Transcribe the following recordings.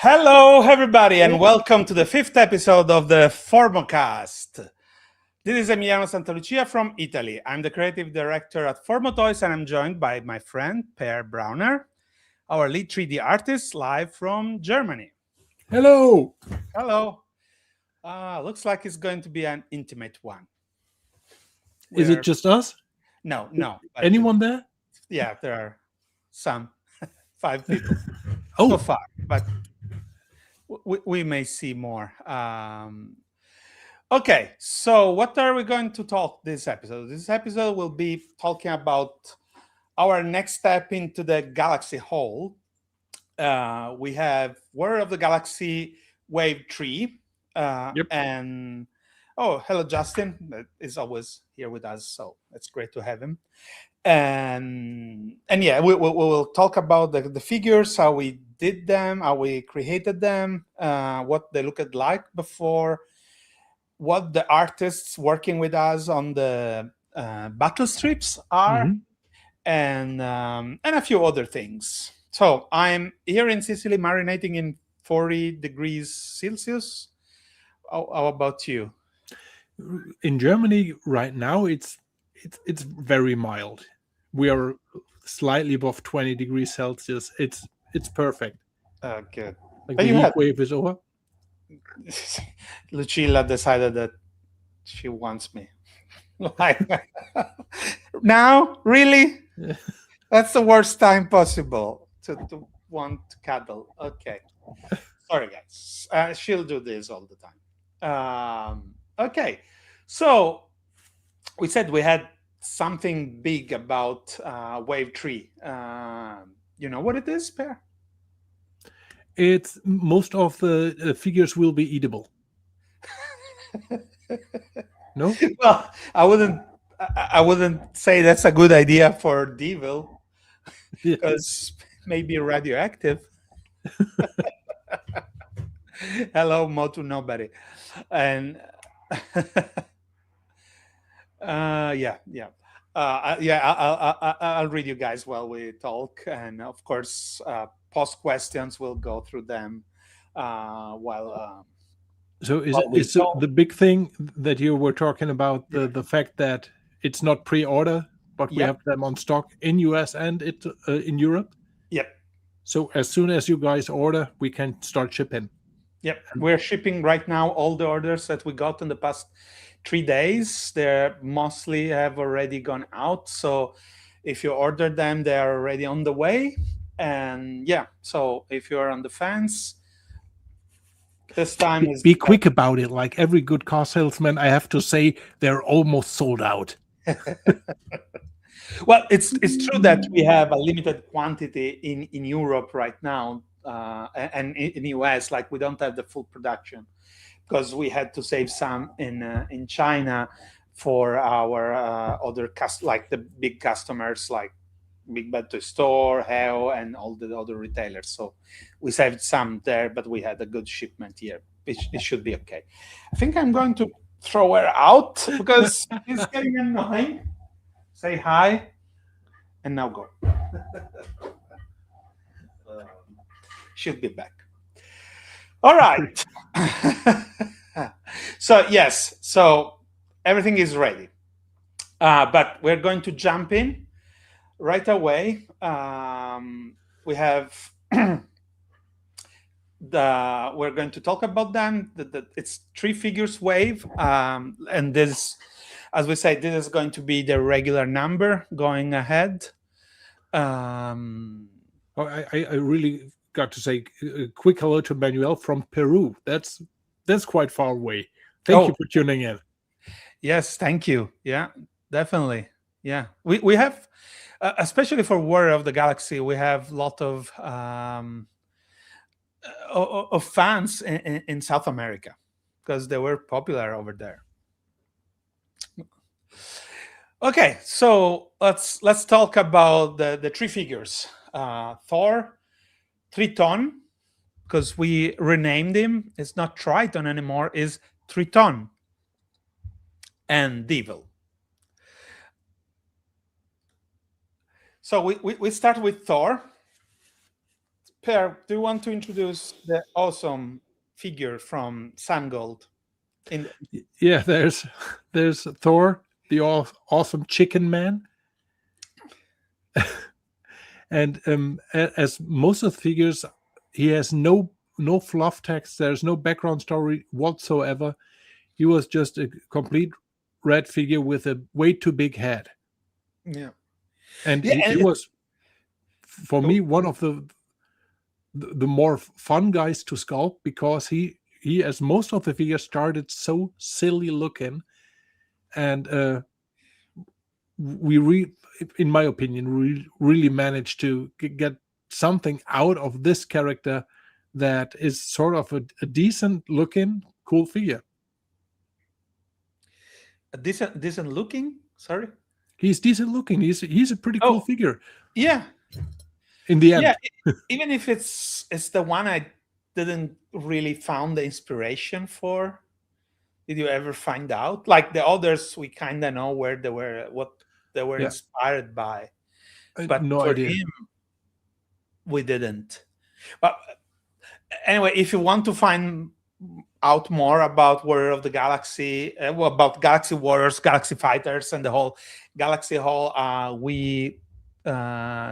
Hello, everybody, and welcome to the fifth episode of the Formo Cast. This is Emiliano Santalucia from Italy. I'm the creative director at Formo Toys, and I'm joined by my friend Per Brauner, our lead 3D artist, live from Germany. Hello. Hello. Looks like it's going to be an intimate one. Is it just us? No. Anyone there? Yeah, there are some 5 people Oh, so far, but we may see more. Okay, so what are we going to talk this episode? This episode will be talking about our next step into the Galaxy Hole. We have Word of the Galaxy Wave 3. Yep. And hello, Justin. That is always here with us, so it's great to have him. And yeah, we will talk about the figures, how we did them, how we created them, what they looked like before, what the artists working with us on the battle strips are, and a few other things. So I'm here in Sicily, marinating in 40 degrees Celsius. How about you? In Germany right now, it's very mild. We are slightly above 20 degrees Celsius. It's perfect. Good. Like But the you heat had wave is over. Lucilla decided that she wants me. Like now, really? Yeah. That's the worst time possible to want to cuddle. Okay. Sorry, guys. She'll do this all the time. Okay. So we said we had something big about Wave 3. You know what it is, Per? It's most of the figures will be eatable. No? Well, I wouldn't say that's a good idea for Devil Yeah. because maybe radioactive. Hello, Motu Nobody. And yeah. I'll read you guys while we talk, and of course, post questions. We'll go through them while. So is Well, we the, talk. the big thing that you were talking about the fact that it's not pre-order, but we Yep. have them on stock in US and in Europe? Yep. So as soon as you guys order, we can start shipping. Yep. We're shipping right now all the orders that we got in the past 3 days. They're mostly have already gone out. So if you order them, they are already on the way. And yeah, so if you're on the fence, this time is Be quick about it. Like every good car salesman, I have to say they're almost sold out. Well, it's true that we have a limited quantity in Europe right now, and in US, like we don't have the full production because we had to save some in China for our like the big customers like Big Bad Toy Store, Heo, and all the other retailers. So we saved some there, but we had a good shipment here. It should be okay. I think I'm going to throw her out because it's getting annoying. Say hi, and now go. She'll be back. All right. So yes, so everything is ready, but we're going to jump in right away. We have we're going to talk about them. It's 3 figures wave, and this, as we say, this is going to be the regular number going ahead. I really got to say a quick hello to Manuel from Peru. That's quite far away. Thank you for tuning in. Yes, thank you. Yeah, definitely. Yeah, we have, especially for War of the Galaxy, we have a lot of fans in South America because they were popular over there. Okay, so let's talk about the 3 figures. Thor, Triton, because we renamed him. It's not Triton anymore. It's Triton. And Devil. So we start with Thor. Per, do you want to introduce the awesome figure from Sungold? In Yeah, there's Thor, the awesome chicken man, and as most of the figures, he has no fluff text. There's no background story whatsoever. He was just a complete red figure with a way too big head, yeah, and yeah, he and was for me one of the more fun guys to sculpt because he as most of the figures started so silly looking, and we in my opinion really managed to get something out of this character that is sort of a decent looking cool figure. a decent looking. Sorry. He's decent looking. He's a pretty cool Oh, figure yeah, in the yeah. end. Even if it's the one I didn't really found the inspiration for. Did you ever find out? Like the others, we kind of know where they were, what they were Yeah, inspired by, but no for idea. him, we didn't. But anyway, if you want to find out more about Warrior of the Galaxy, well, about Galaxy Warriors, Galaxy Fighters, and the whole Galaxy Hall, we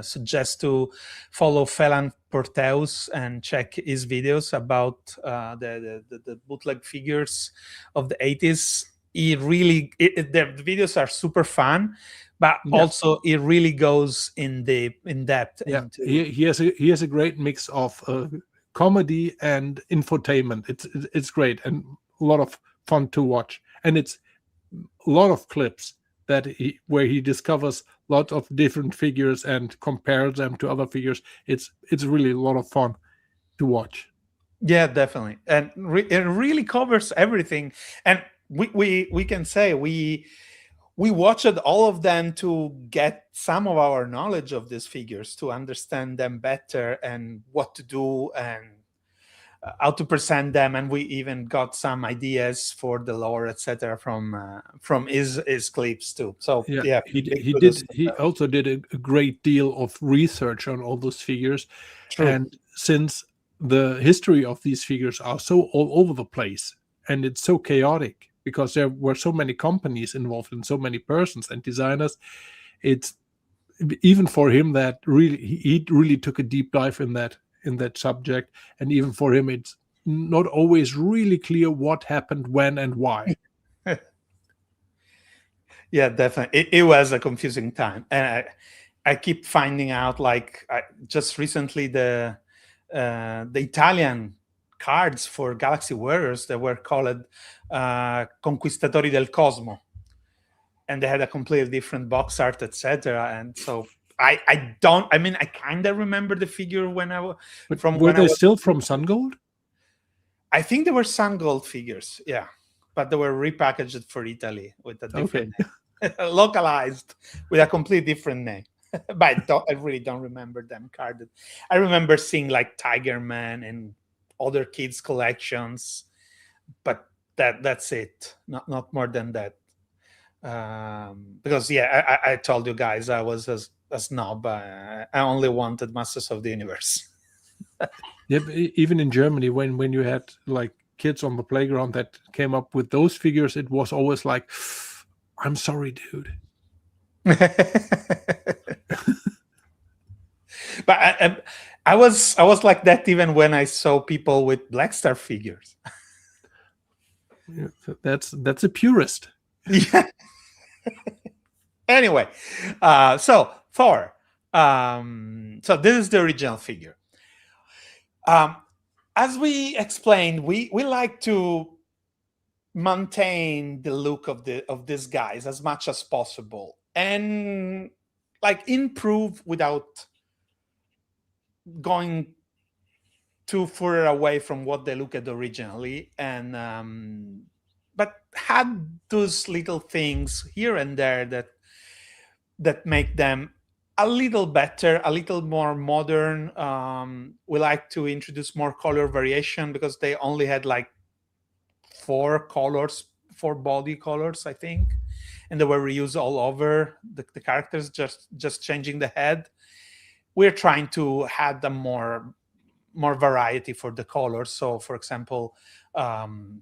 suggest to follow Felan Porteus and check his videos about the bootleg figures of the 80s. He really, the videos are super fun, but Yeah, also it really goes in depth yeah. into. He has a great mix of comedy and infotainment. It's great and a lot of fun to watch. And it's a lot of clips where he discovers a lot of different figures and compares them to other figures. It's really a lot of fun to watch. Yeah, definitely, and it really covers everything. And we can say we watched all of them to get some of our knowledge of these figures, to understand them better and what to do and how to present them. And we even got some ideas for the lore, etc., from his clips too. So Yeah, yeah, big he kudos did. to He them. also did a great deal of research on all those figures, True. and since the history of these figures are so all over the place and it's so chaotic because there were so many companies involved and so many persons and designers, it's even for him that really he really took a deep dive in that subject, and even for him it's not always really clear what happened when and why. Yeah, definitely. It was a confusing time, and I keep finding out. Like just recently, the Italian cards for Galaxy Warriors that were called Conquistatori del Cosmo, and they had a completely different box art, etc. And so I don't. I mean, I kind of remember the figure But from were when I they was. still from Sungold? I think they were Sun Gold figures, yeah, but they were repackaged for Italy with a Okay. different name, localized with a complete different name. But I really don't remember them carded. I remember seeing like Tiger Man and other kids' collections, but that's it. Not more than that. Because yeah, I told you guys I was a snob. I only wanted Masters of the Universe. Yeah, even in Germany, when you had like kids on the playground that came up with those figures, it was always like, "I'm sorry, dude." But I was like that even when I saw people with Black Star figures. Yeah, that's a purist. Yeah. Anyway, so Thor. So this is the original figure. Um, as we explained, we like to maintain the look of these guys as much as possible, and like improve without going too far away from what they looked at originally, and but had those little things here and there that make them a little better, a little more modern. We like to introduce more color variation because they only had like four colors, four body colors, I think, and they were reused all over the characters, just changing the head. We're trying to add them more. more variety for the colors. So, for example, um,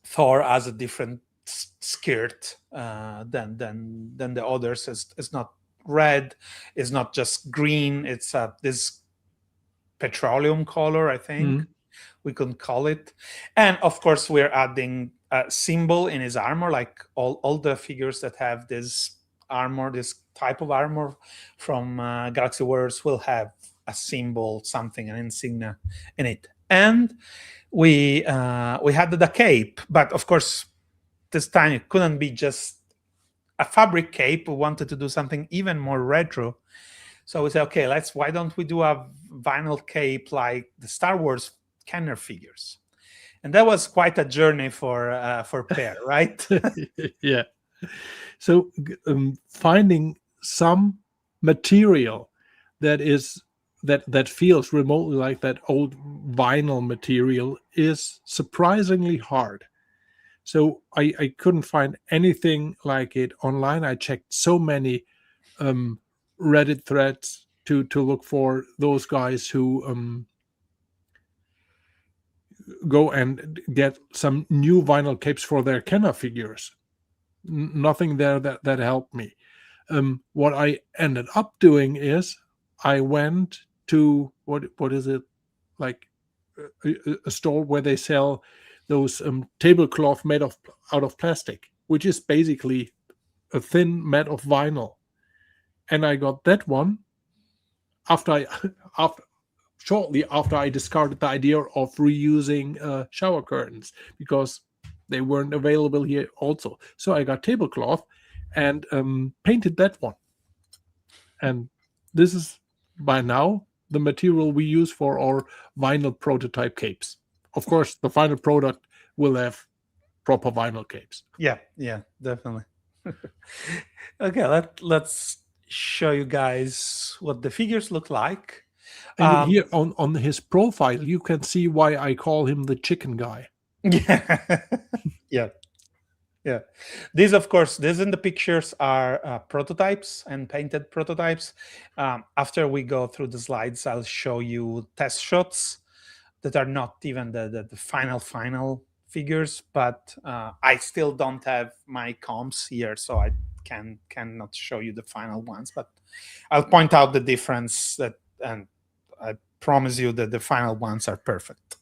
Thor has a different skirt than the others. It's not red. It's not just green. It's this petroleum color, I think Mm. we can call it. And of course, we're adding a symbol in his armor, like all the figures that have this armor, this type of armor from Galaxy Wars will have a symbol, something, an insignia in it. And we had the cape, but of course, this time it couldn't be just a fabric cape. We wanted to do something even more retro. So we said, okay, why don't we do a vinyl cape like the Star Wars Kenner figures? And that was quite a journey for Pear, right? Yeah. So finding some material that is that feels remotely like that old vinyl material is surprisingly hard. So I couldn't find anything like it online. I checked so many um, Reddit threads to look for those guys who go and get some new vinyl capes for their Kenner figures. Nothing there that helped me. What I ended up doing is I went to what is it, like a store where they sell those tablecloth made of out of plastic, which is basically a thin mat of vinyl, and I got that one after I after shortly after I discarded the idea of reusing shower curtains because they weren't available here also. So I got tablecloth and painted that one. And this is by now the material we use for our vinyl prototype capes. Of course, the final product will have proper vinyl capes. Yeah, definitely. Okay, let's show you guys what the figures look like. And here on his profile, you can see why I call him the chicken guy. Yeah, yeah, yeah. These, of course, these in the pictures are prototypes and painted prototypes. After we go through the slides, I'll show you test shots that are not even the final figures, but I still don't have my comps here, so I cannot show you the final ones, but I'll point out the difference that, and I promise you that the final ones are perfect.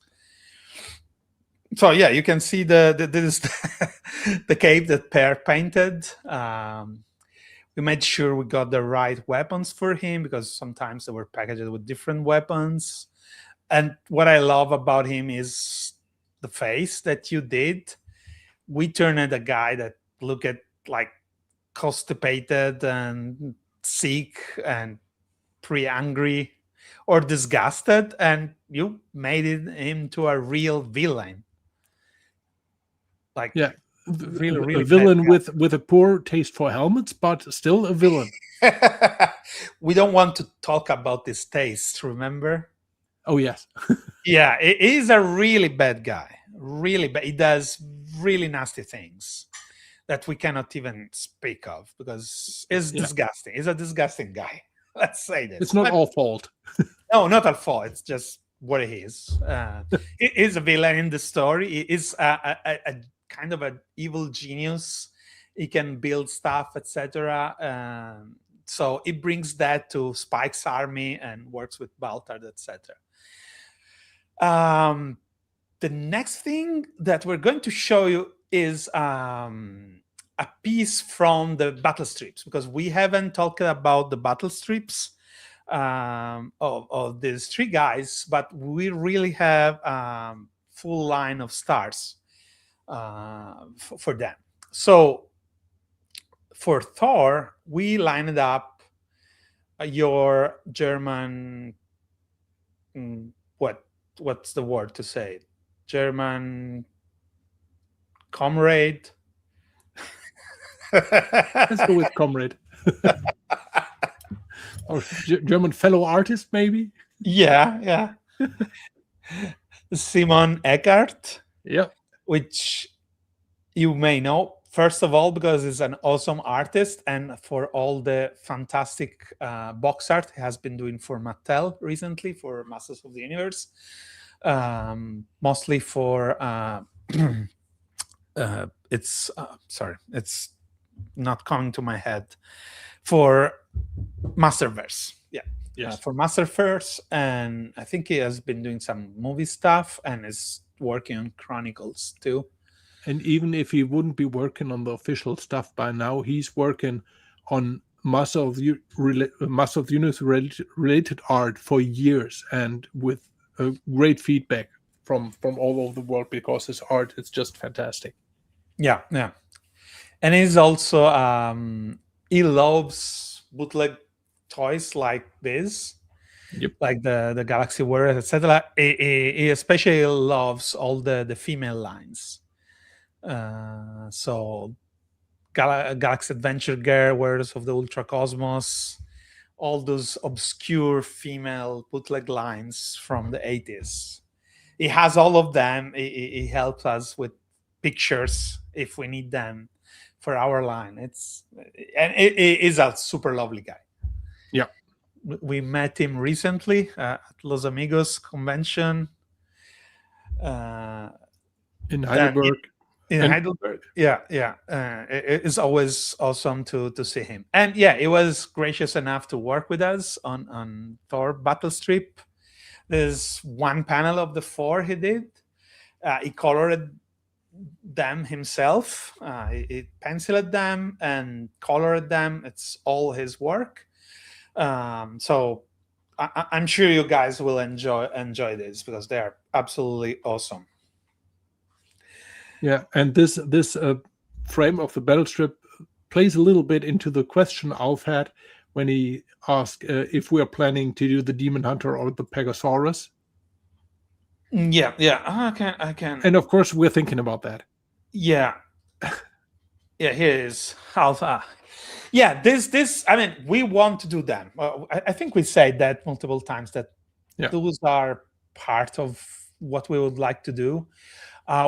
So yeah, you can see this the cape that Pear painted. We made sure we got the right weapons for him because sometimes they were packaged with different weapons. And what I love about him is the face that you did. We turned a guy that looked at like constipated and sick and pretty angry or disgusted, and you made it into a real villain. Like Yeah, really, a really bad villain with a poor taste for helmets, but still a villain. guy. We don't want to talk about this taste, remember? Oh yes, Yeah, he is a really bad guy. Really bad. He does really nasty things that we cannot even speak of because it's yeah. disgusting. He's a disgusting guy. Let's say It's this. not But all fault. no, not at all. It's just what it is. He is a villain in the story. He is a kind of an evil genius. He can build stuff, etc. So it brings that to Spike's army and works with Baltard, etc. Um, the next thing that we're going to show you is a piece from the battle strips, because we haven't talked about the battle strips of these three guys, but we really have full line of stars for them. So for Thor, we lined up your German, what's the word to say? German comrade. Let's go with comrade. Or German fellow artist, maybe. Yeah. Simon Eckert, Yeah. which you may know First of all, because he's an awesome artist, and for all the fantastic box art he has been doing for Mattel recently for Masters of the Universe, mostly for it's sorry, it's not coming to my head, for Masterverse. Yeah, Yes. for Masterverse, and I think he has been doing some movie stuff and is working on Chronicles too. And even if he wouldn't be working on the official stuff by now, he's working on Master of the Universe related art for years, and with great feedback from all over the world, because his art is just fantastic. Yeah, yeah, and he's also he loves bootleg toys like this, Yep. like the Galaxy Warriors, etc. He especially loves all the female lines. So Galaxy Adventure Girl, Warriors of the Ultra Cosmos, all those obscure female bootleg lines from the 80s. He has all of them. He helps us with pictures if we need them for our line. He is a super lovely guy. Yeah. We met him recently at Los Amigos convention. In And Heidelberg. in And Heidelberg. Yeah, yeah. It's always awesome to see him. And yeah, he was gracious enough to work with us on Thor Battle Strip. There's one panel of the four he did. He colored them himself. He penciled them and colored them. It's all his work. So I'm sure you guys will enjoy this because they are absolutely awesome. yeah, and this frame of the battle strip plays a little bit into the question Alf had when he asked if we are planning to do the Demon Hunter or the Pegasaurus. Yeah, yeah. I can. And of course, we're thinking about that. Yeah, yeah. Here is Alpha. Yeah, this. I mean, we want to do them. I think we said that multiple times that Yeah. those are part of what we would like to do.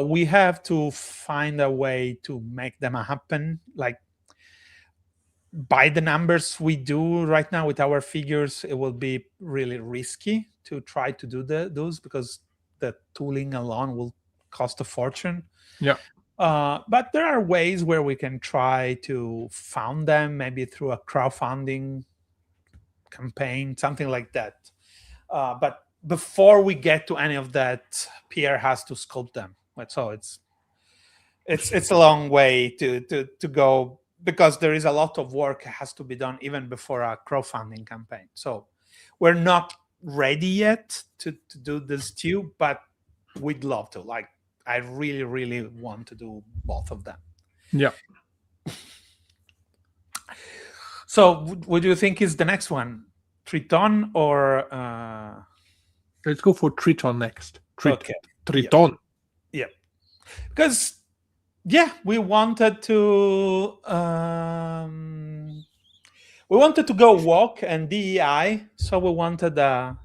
We have to find a way to make them happen. Like by the numbers we do right now with our figures, it will be really risky to try to do those because the tooling alone will cost a fortune. Yeah. But there are ways where we can try to fund them, maybe through a crowdfunding campaign, something like that. But before we get to any of that, Pierre has to sculpt them. So it's a long way to go because there is a lot of work has to be done even before a crowdfunding campaign. So we're not ready yet to do this too, but we'd love to. Like I really, really want to do both of them. Yeah. So what do you think is the next one? Triton or Let's go for Triton next. Okay. Triton. Yeah. Because yeah, we wanted to go walk and DEI, so we wanted a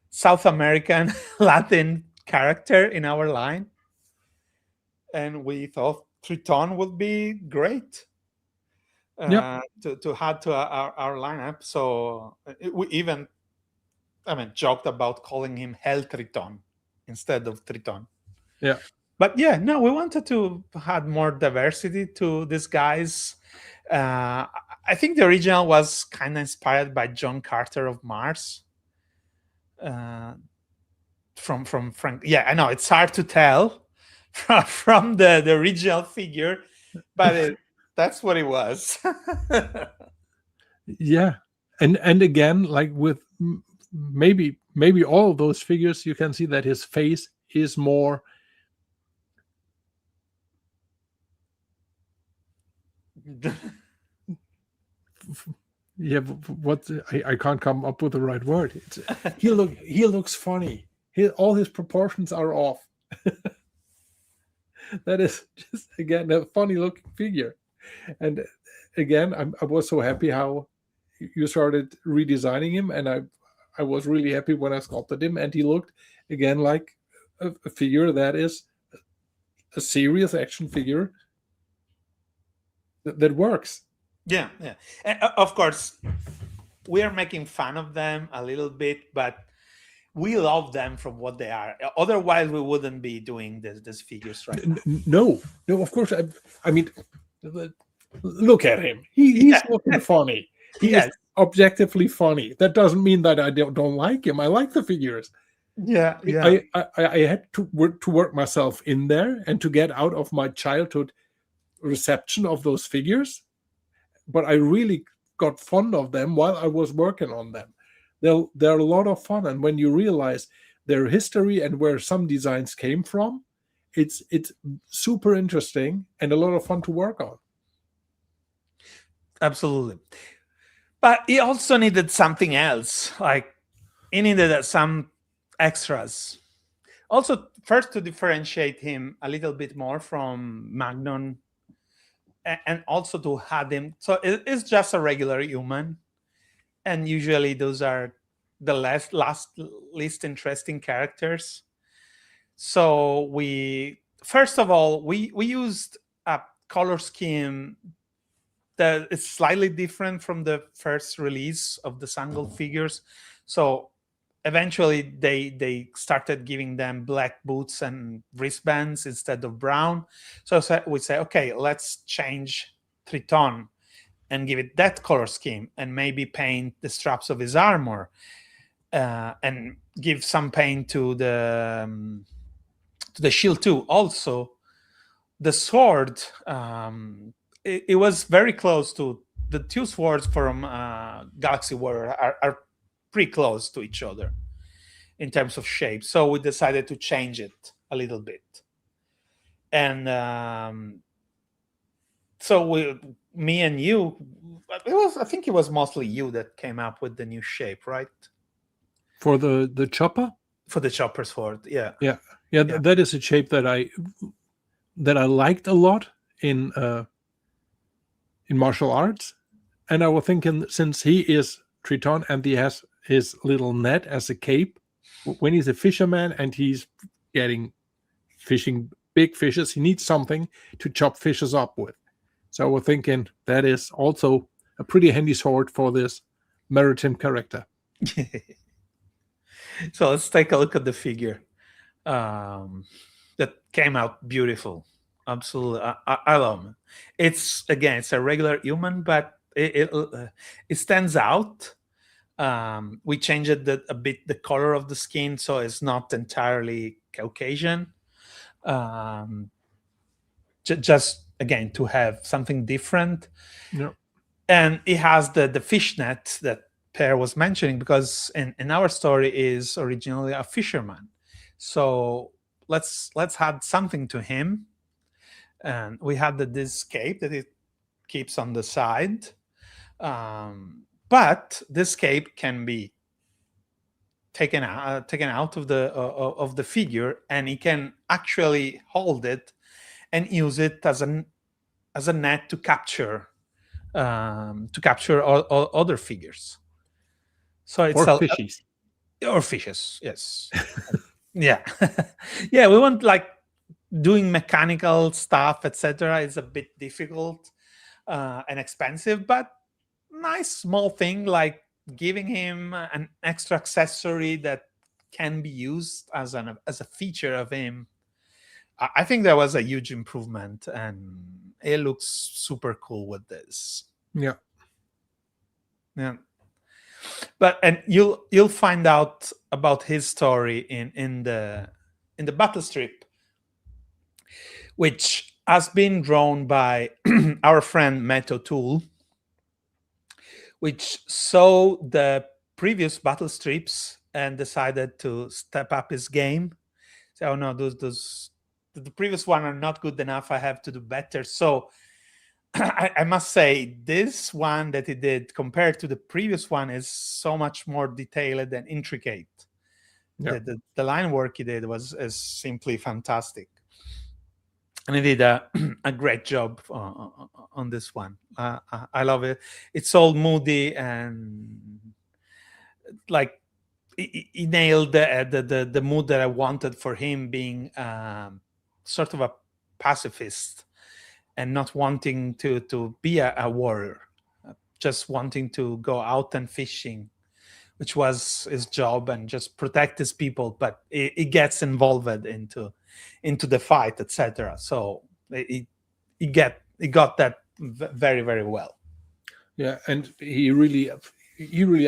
South American Latin character in our line, and we thought Triton would be great to add to our lineup. So we even, joked about calling him Hell Triton instead of Triton. Yeah. But yeah, no, we wanted to add more diversity to these guys. I think the original was kind of inspired by John Carter of Mars. From Frank. Yeah, I know it's hard to tell from the original figure, but that's what it was. Yeah, and again, like with maybe all of those figures, you can see that his face is more. Yeah, what I can't come up with the right word. He looks funny. All his proportions are off. That is just again a funny looking figure, and again I was so happy how you started redesigning him, and I was really happy when I sculpted him, and he looked again like a figure that is a serious action figure that works. Yeah, yeah. And, of course, we are making fun of them a little bit, but we love them from what they are. Otherwise, we wouldn't be doing these figures right now. No, no, of course. I mean, look at him. Yeah, He's looking funny. He is yes, objectively funny. That doesn't mean that I don't like him. I like the figures. yeah, yeah. I had to work myself in there and to get out of my childhood reception of those figures, but I really got fond of them while I was working on them. They're a lot of fun, and when you realize their history and where some designs came from, it's super interesting and a lot of fun to work on. Absolutely. But he also needed something else. Like he needed some extras. Also, first to differentiate him a little bit more from Magnon, and also to add him. So it's just a regular human, and usually those are the least interesting characters. So we first of all we used a color scheme that is slightly different from the first release of the Sangle figures. So eventually they started giving them black boots and wristbands instead of brown. So we say, okay, let's change Triton and give it that color scheme, and maybe paint the straps of his armor, and give some paint to the shield too. Also, the sword, it was very close to the two swords from Galaxy Warrior are pretty close to each other in terms of shape. So we decided to change it a little bit. And so me and you, I think it was mostly you that came up with the new shape, right? For the chopper, For the chopper sword, yeah. yeah, Yeah. that is a shape that I liked a lot in martial arts. And I was thinking, since he is Triton and he has his little net as a cape, when he's a fisherman and he's fishing big fishes, he needs something to chop fishes up with. So I was thinking that is also a pretty handy sword for this maritime character. So let's take a look at the figure. That came out beautiful. Absolutely, I love it. It's a regular human, but it stands out. We changed a bit the color of the skin, so it's not entirely Caucasian. Um, just again to have something different. Yeah. And it has the fishnet that Per was mentioning, because in our story is originally a fisherman. So let's add something to him. And we had this cape that it keeps on the side. But this cape can be taken out of the figure, and he can actually hold it and use it as a net to capture all other figures. So it's Or fishies. or fishes, yes. Yeah. Yeah, we want like doing mechanical stuff, etc. is a bit difficult and expensive, but nice small thing like giving him an extra accessory that can be used as a feature of him. I think that was a huge improvement, and it looks super cool with this. Yeah. Yeah. But and you'll find out about his story in the battle strip, which has been drawn by our friend Matt O'Toole, which saw the previous battle strips and decided to step up his game. So, oh no, those the previous one are not good enough. I have to do better. So I must say, this one that he did compared to the previous one is so much more detailed and intricate. Yeah. The line work he did is simply fantastic. And he did a great job on this one. I love it. It's all moody and like he nailed the mood that I wanted for him, being sort of a pacifist and not wanting to be a warrior, just wanting to go out and fishing, which was his job, and just protect his people. But it gets involved into the fight, etc. So it got that very very well. Yeah, and he really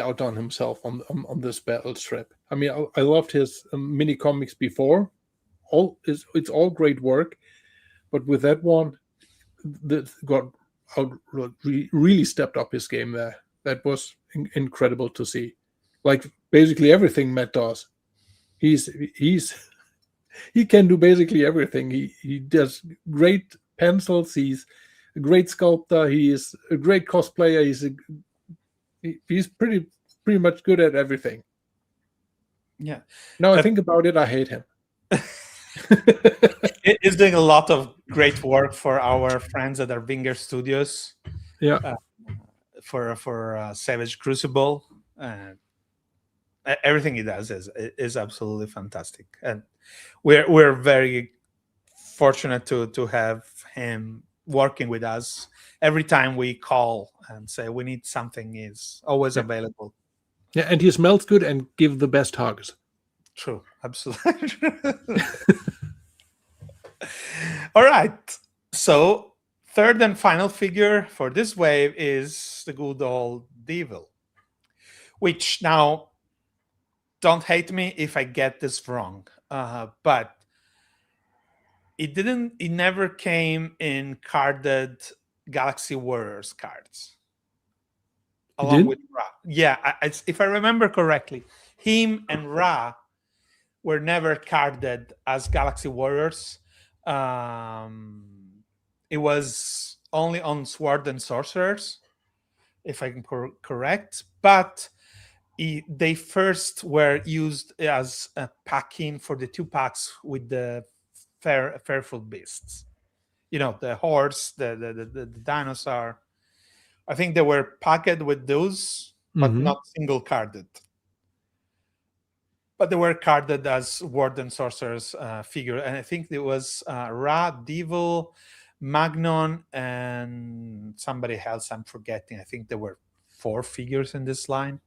outdone himself on this battle strip. I mean, I loved his mini comics before. It's all great work, but with that one, that got really stepped up his game there. That was incredible to see. Like basically everything Matt does, he's he's he can do basically everything. He does great pencils. He's a great sculptor. He is a great cosplayer. He's pretty much good at everything. Yeah, Now I but think about it, I hate him. is doing a lot of great work for our friends at Arvinger Studios, Yeah, uh, for Savage Crucible. Uh, Everything he does is absolutely fantastic, and we're very fortunate to have him working with us. Every time we call and say we need something, is always yeah, available. yeah, and he smells good and give the best hugs. True, absolutely. All right. So, third and final figure for this wave is the good old Devil, which now, don't hate me if I get this wrong, but it never came in carded Galaxy Warriors cards He along did. with Ra. Yeah, if I remember correctly, him and Ra were never carded as Galaxy Warriors. Um, it was only on Sword and Sorcerers, if I'm correct. But they first were used as a packing for the 2 packs with the Fairful Beasts. You know, the horse, the dinosaur. I think they were packed with those, but Mm-hmm. not single carded. But they were carded as Word and Sorcerer's figure, and I think it was Ra, Devil, Magnon, and somebody else. I'm forgetting. I think there were 4 figures in this line.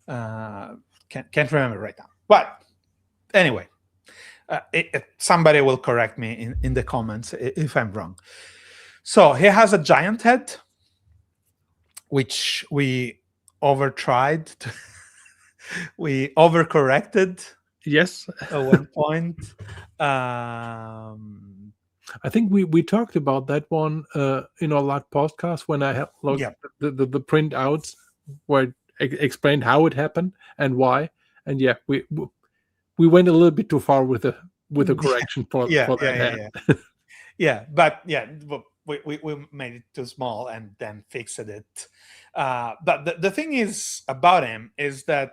Uh, can't remember right now. But anyway, somebody will correct me in the comments if I'm wrong. So he has a giant head, which we overtried. We overcorrected Yes, at one point. Um, I think we talked about that one in our last podcast when I had looked yeah, at the printouts where it explained how it happened and why. And yeah, we went a little bit too far with the correction yeah, for yeah, that yeah, head. yeah, yeah. But yeah, we made it too small and then fixed it. But the thing is about him is that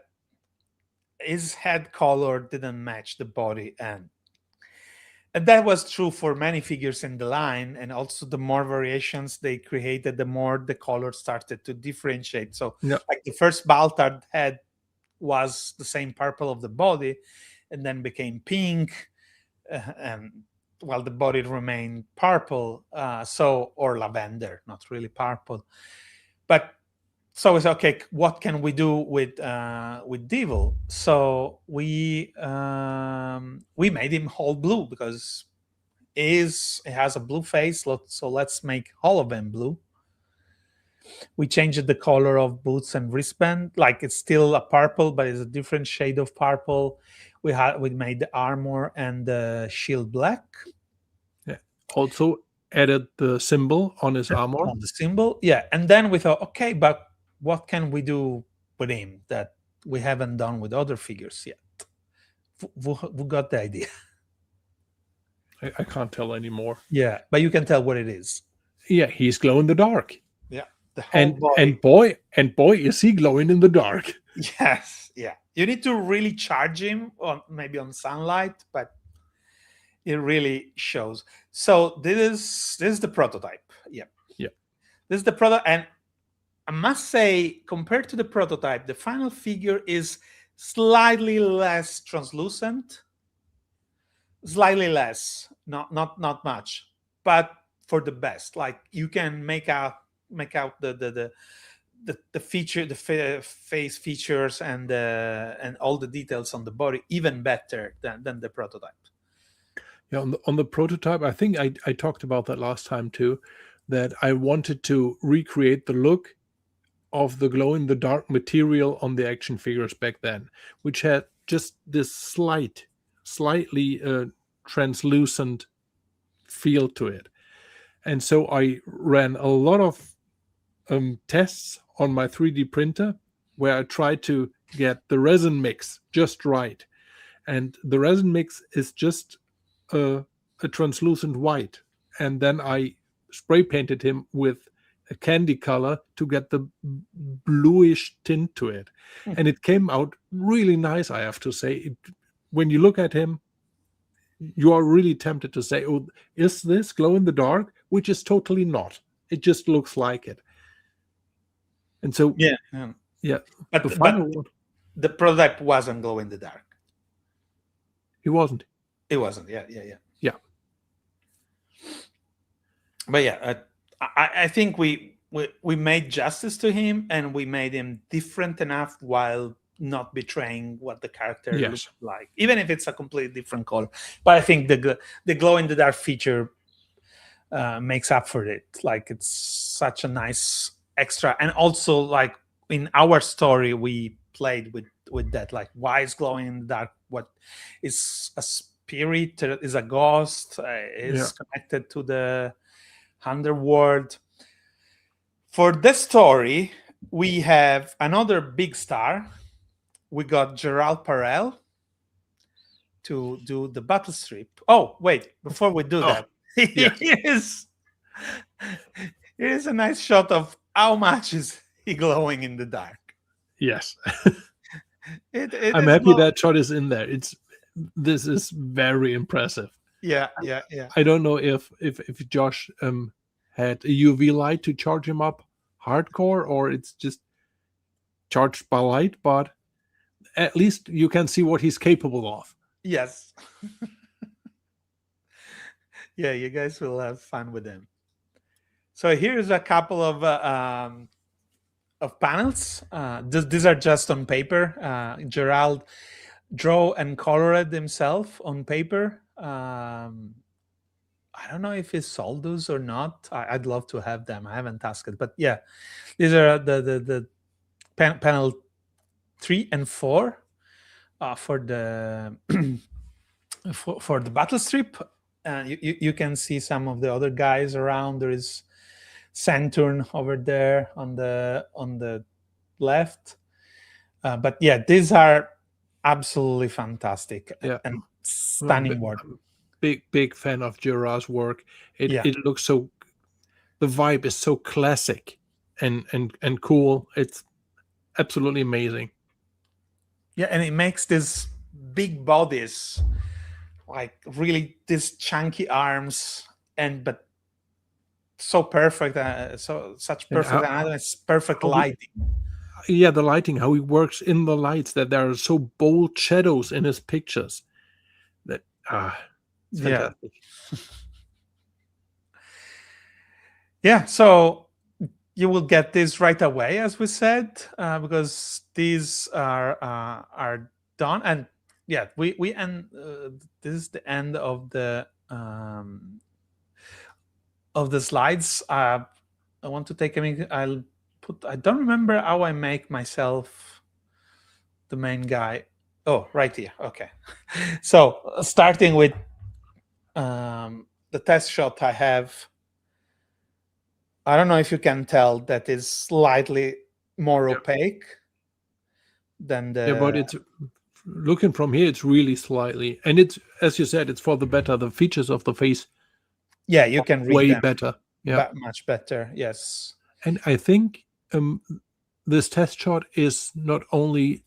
his head color didn't match the body, and that was true for many figures in the line. And also, the more variations they created, the more the color started to differentiate. So, Yeah, like the first Baltard head was the same purple of the body, and then became pink, and while the body remained purple, or lavender, not really purple. But so it's okay. What can we do with Devil? So we made him all blue because it has a blue face. So let's make all of them blue. We changed the color of boots and wristband. Like it's still a purple, but it's a different shade of purple. We made the armor and the shield black yeah. Also added the symbol on his armor. on the symbol. Yeah, and then we thought, okay, but what can we do with him that we haven't done with other figures yet? We got the idea. I can't tell anymore. Yeah, but you can tell what it is. Yeah, he's glow in the dark, Yeah, the whole and body. boy is he glowing in the dark. Yes, yeah. You need to really charge him on maybe on sunlight, but it really shows. So this is the prototype. Yeah, Yeah, this is the product, and I must say, compared to the prototype, the final figure is slightly less translucent, slightly less, not much, but for the best. Like you can make out the feature, face features, and all the details on the body even better than the prototype. Yeah, on the prototype, I think I talked about that last time too, that I wanted to recreate the look of the glow in the dark material on the action figures back then, which had just this slightly translucent feel to it. And so I ran a lot of tests on my 3D printer where I tried to get the resin mix just right. And the resin mix is just a, a translucent white. And then I spray painted him with a candy color to get the bluish tint to it. And it came out really nice, I have to say. When you look at him, you are really tempted to say, oh, is this glow in the dark? Which is totally not. It just looks like it. And so, Yeah, yeah, but the final one, the prototype wasn't glow in the dark. he wasn't. It wasn't. Yeah, yeah, yeah. Yeah. But yeah, I think we made justice to him, and we made him different enough while not betraying what the character Yes. looks like, even if it's a completely different color. But I think the glow in the dark feature makes up for it. Like it's such a nice extra, and also like in our story we played with that. Like, why is glowing in the dark? What is a spirit? Is a ghost? Is connected to the underworld? For this story, we have another big star. We got Gerald Parel to do the battle strip. Oh, wait, before we do that, yeah. here's a nice shot of how much is he glowing in the dark. Yes. It I'm is happy that shot is in there. This is very impressive. Yeah. I don't know if Josh had a UV light to charge him up hardcore, or it's just charged by light, but at least you can see what he's capable of. Yes. Yeah, you guys will have fun with him. So here's a couple of panels. These are just on paper. Gerald drew and colored himself on paper. I don't know if he sold those or not. I'd love to have them. I haven't asked it, but yeah, these are the panel 3 and 4 for the for the battle strip. You can see some of the other guys around. There is Saturn over there on the left. But yeah, these are absolutely fantastic and stunning work. Big fan of Gerard's work. It looks so. The vibe is so classic and cool. It's absolutely amazing. Yeah, and it makes these big bodies, like really these chunky arms, but so perfect. Such perfect anatomy. It's perfect lighting. Yeah, the lighting, how he works in the lights, that there are so bold shadows in his pictures. That it's fantastic. Yeah, so you will get this right away, as we said, because these are done. And yeah, we end. This is the end of the slides. I want to take a minute. I don't remember how I make myself the main guy. Oh, right here. Okay. So starting with the test shot I have. I don't know if you can tell that is slightly more opaque than the. Yeah, but it's looking from here. It's really slightly, and it's, as you said, it's for the better. The features of the face. Yeah, you can read way them better. Yeah, much better. Yes. And I think this test shot is not only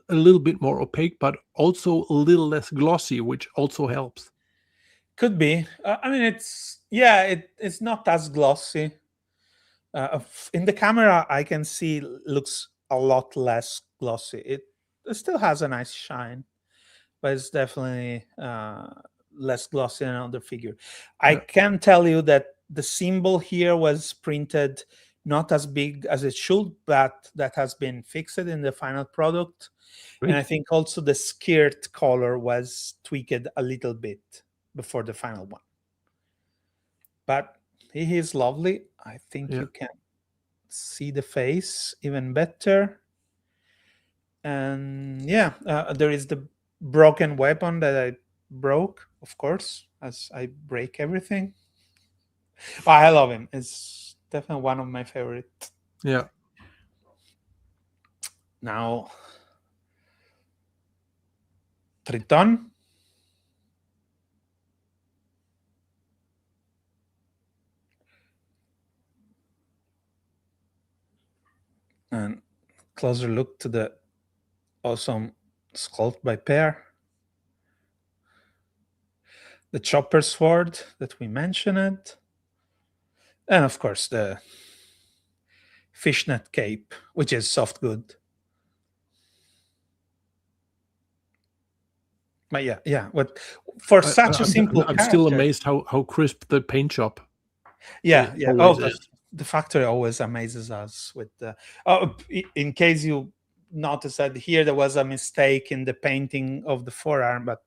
a little bit more opaque, but also a little less glossy, which also helps. Could be. I mean, it's not as glossy. In the camera, I can see looks a lot less glossy. It still has a nice shine, but it's definitely less glossy than another figure. I can tell you that the symbol here was printed not as big as it should, but that has been fixed in the final product. And I Great. think also the skirt color was tweaked a little bit before the final one. But he is lovely. I think Yeah. you can see the face even better. And yeah, there is the broken weapon that I broke, of course, as I break everything. Oh, I love him. It's definitely one of my favorite. Yeah. Now, Triton. And closer look to the awesome sculpt by Pear. The chopper sword that we mentioned. And of course, the fishnet cape, which is soft good. But yeah. What for such a simple I'm still character? amazed how crisp the paint job Yeah. Oh, always but is. the factory always amazes us with the. Oh, in case you noticed that here there was a mistake in the painting of the forearm, but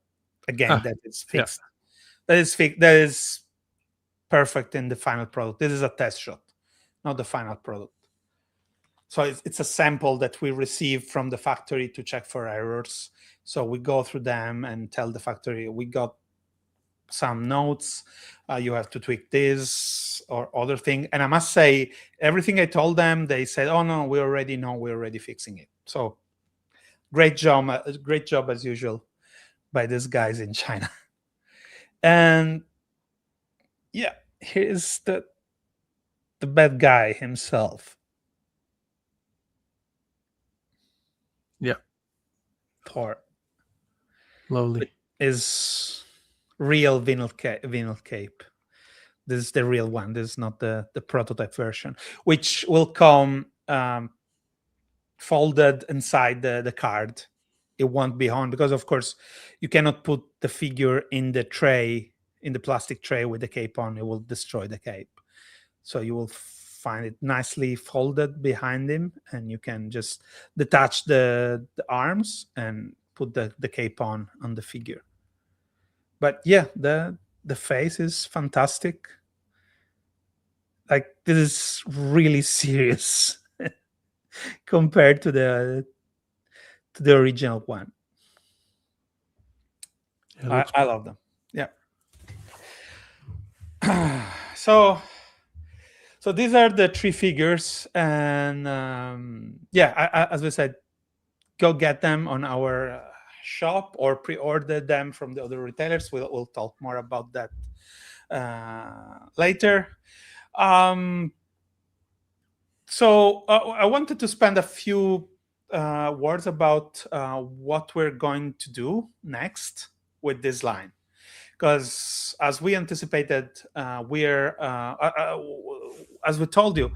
again, Ah, that is yeah, fixed. That is fixed. That is perfect in the final product. This is a test shot, not the final product. So it's a sample that we receive from the factory to check for errors. So we go through them and tell the factory we got some notes. You have to tweak this or other thing. And I must say, everything I told them, they said, "Oh no, we already know. We're already fixing it." So great job as usual by these guys in China. And yeah, here's the bad guy himself, yeah, Thor, lovely. is real vinyl cape. This is the real one. This is not the prototype version, which will come folded inside the card. It won't be on because, of course, you cannot put the figure in the tray, in the plastic tray with the cape on. It will destroy the cape. So you will find it nicely folded behind him, and you can just detach the arms and put the cape on the figure. But yeah, the face is fantastic. Like this is really serious compared to the original one. Yeah, looks I love them. Yeah. so so these are the three figures, and yeah, as we said, go get them on our shop or pre-order them from the other retailers. We'll talk more about that later. Um, so I wanted to spend a few words about what we're going to do next with this line, because as we anticipated, as we told you,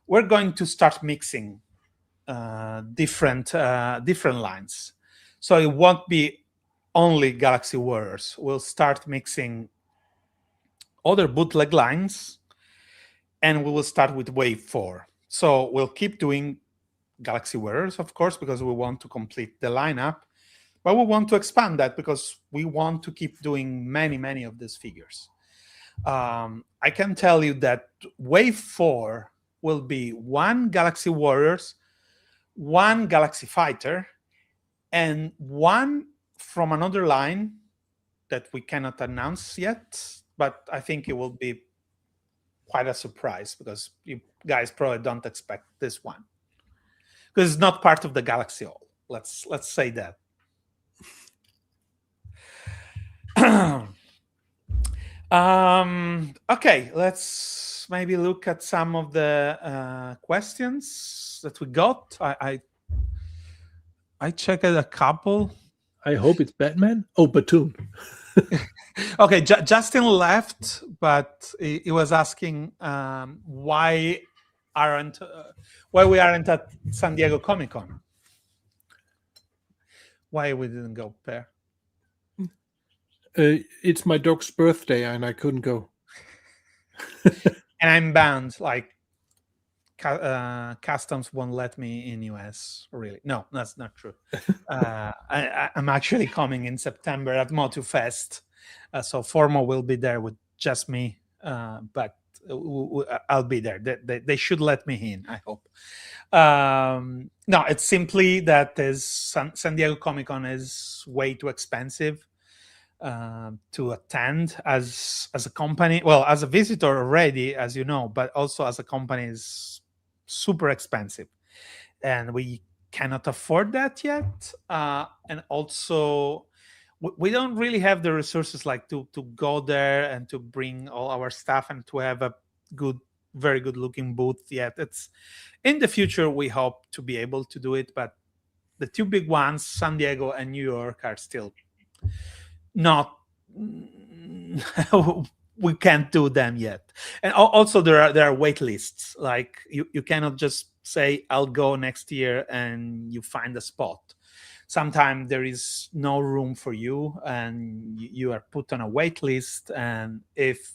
we're going to start mixing different lines. So it won't be only Galaxy Warriors. We'll start mixing other bootleg lines, and we will start with Wave 4. So we'll keep doing Galaxy Warriors, of course, because we want to complete the lineup, but we want to expand that because we want to keep doing many of these figures. I can tell you that Wave 4 will be one Galaxy Warriors, one Galaxy Fighter, and one from another line that we cannot announce yet, but I think it will be quite a surprise because you guys probably don't expect this one because it's not part of the Galaxy All. Let's say that. Okay, let's maybe look at some of the questions that we got. I checked a couple. I hope it's Batman. Oh, Batum. Okay, Justin left, but he was asking aren't why we aren't at San Diego Comic Con. Why we didn't go there? It's my dog's birthday and I couldn't go. and I'm bound. Like customs won't let me in US. Really, no, that's not true. I'm actually coming in September at Motu Fest, so Formo will be there with just me, but I'll be there. They should let me in, I hope. No, it's simply that is San Diego Comic Con is way too expensive to attend as a company. Well, as a visitor already, as you know, but also as a company is super expensive, and we cannot afford that yet. And also, we don't really have the resources like to go there and to bring all our stuff and to have a good, very good looking booth yet. It's in the future. We hope to be able to do it, but the two big ones, San Diego and New York, are still not. We can't do them yet. And also there are wait lists. Like you cannot just say I'll go next year and you find a spot. Sometimes there is no room for you and you are put on a wait list, and if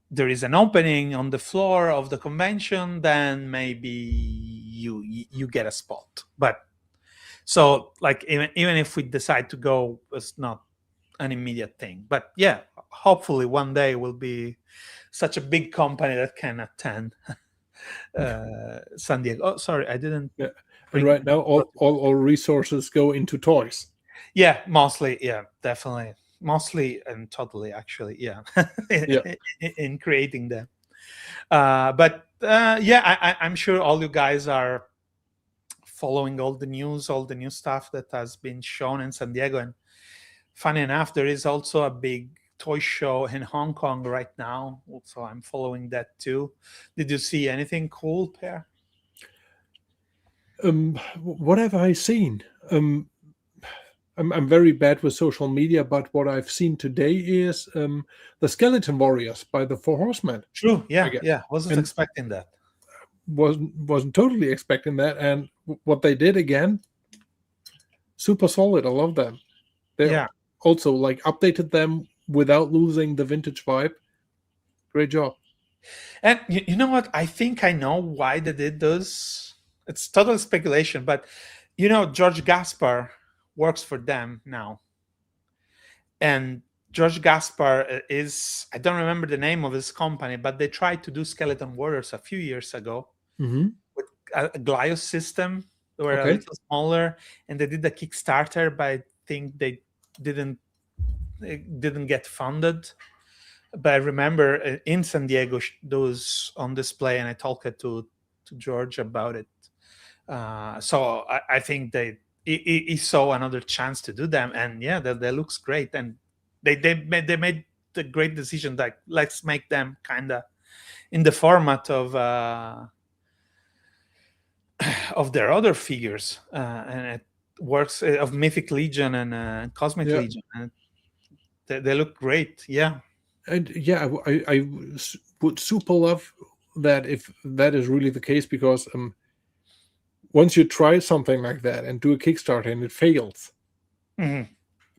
there is an opening on the floor of the convention, then maybe you get a spot. But so like even if we decide to go, it's not an immediate thing. But yeah, hopefully one day will be such a big company that can attend San Diego. Oh, sorry, I didn't Yeah. And bring. right now, all resources go into toys. Yeah, mostly. Yeah, definitely. Mostly and totally, actually. Yeah, Yeah. in creating them. But yeah, I'm sure all you guys are following all the news, all the new stuff that has been shown in San Diego. And funny enough, there is also a big toy show in Hong Kong right now. So I'm following that too. Did you see anything cool, Per? What have I seen? I'm very bad with social media, but what I've seen today is the Skeleton Warriors by the Four Horsemen, True. I Yeah. guess, Yeah. Wasn't and expecting that. wasn't totally expecting that. And what they did again, super solid. I love them. They Yeah. also like updated them without losing the vintage vibe. Great job. And you know what? I think I know why they did this. It's total speculation, but George Gaspar works for them now. And George Gaspar is, I don't remember the name of his company, but they tried to do Skeleton Warriors a few years ago Hmm. with a Glios system. They were a Okay. little smaller, and they did a Kickstarter, but I think didn't didn't get funded. But I remember in San Diego those on display, and I talked to George about it. So I think he saw another chance to do them, and yeah, that looks great. And they made the great decision that let's make them kind of in the format of their other figures, and it works of Mythic Legion and Cosmic Yeah. Legion, and they look great. Yeah. And yeah, would super love that if that is really the case, because once you try something like that and do a Kickstarter and it fails, Mhm.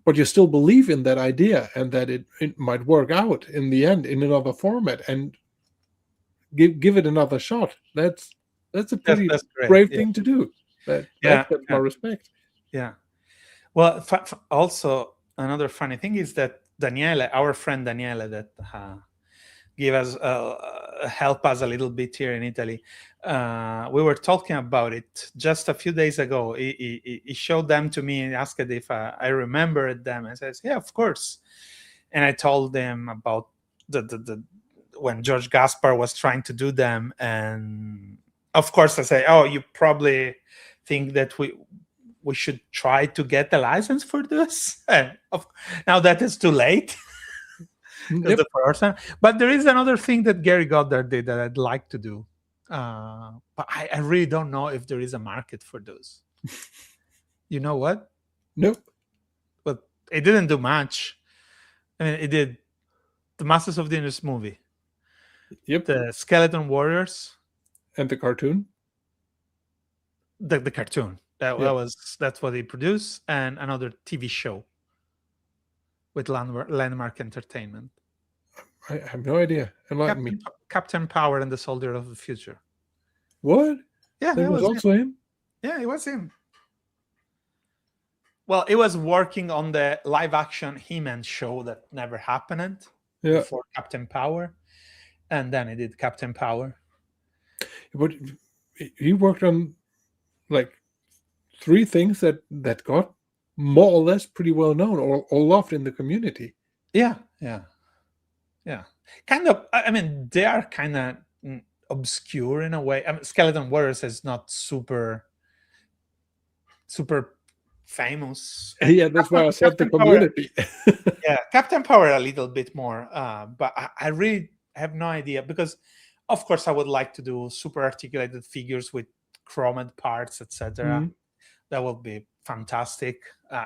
but you still believe in that idea and that it might work out in the end in another format and give it another shot. That's a pretty That's great. brave Yeah. thing to do. That Yeah. gets my Yeah. respect. Yeah. Well, also another funny thing is that Daniele, our friend Daniele, that give us help us a little bit here in Italy. We were talking about it just a few days ago. He showed them to me and asked if I remembered them. I says, "Yeah, of course." And I told them about the when George Gaspar was trying to do them, and of course I say, "Oh, you probably think that we should try to get a license for this." And now that is too late because Yep. the person. But there is another thing that Gary Goddard did that I'd like to do, but I really don't know if there is a market for those. You know what? Nope. But it didn't do much. I mean, it did the Masters of the Universe movie, Yep. the Skeleton Warriors, And the cartoon. the cartoon. Yeah. That's what he produced, and another TV show with Landmark Entertainment. I have no idea. Enlighten me. Captain Power and the Soldier of the Future. What? Yeah, That it was was him. also him? Yeah, it was him. Well, it was working on the live action He-Man show that never happened Yeah. before Captain Power, and then he did Captain Power. But he worked on like three things that got more or less pretty well known or loved in the community. Yeah, yeah, yeah. Kind of. I mean, they are kind of obscure in a way. I mean, Skeleton Warriors is not super famous, and Yeah, that's why I said the Captain Power. community. Yeah, Captain Power a little bit more, but I really have no idea because, of course, I would like to do super articulated figures with chromed parts, etc. Mhm. That would be fantastic.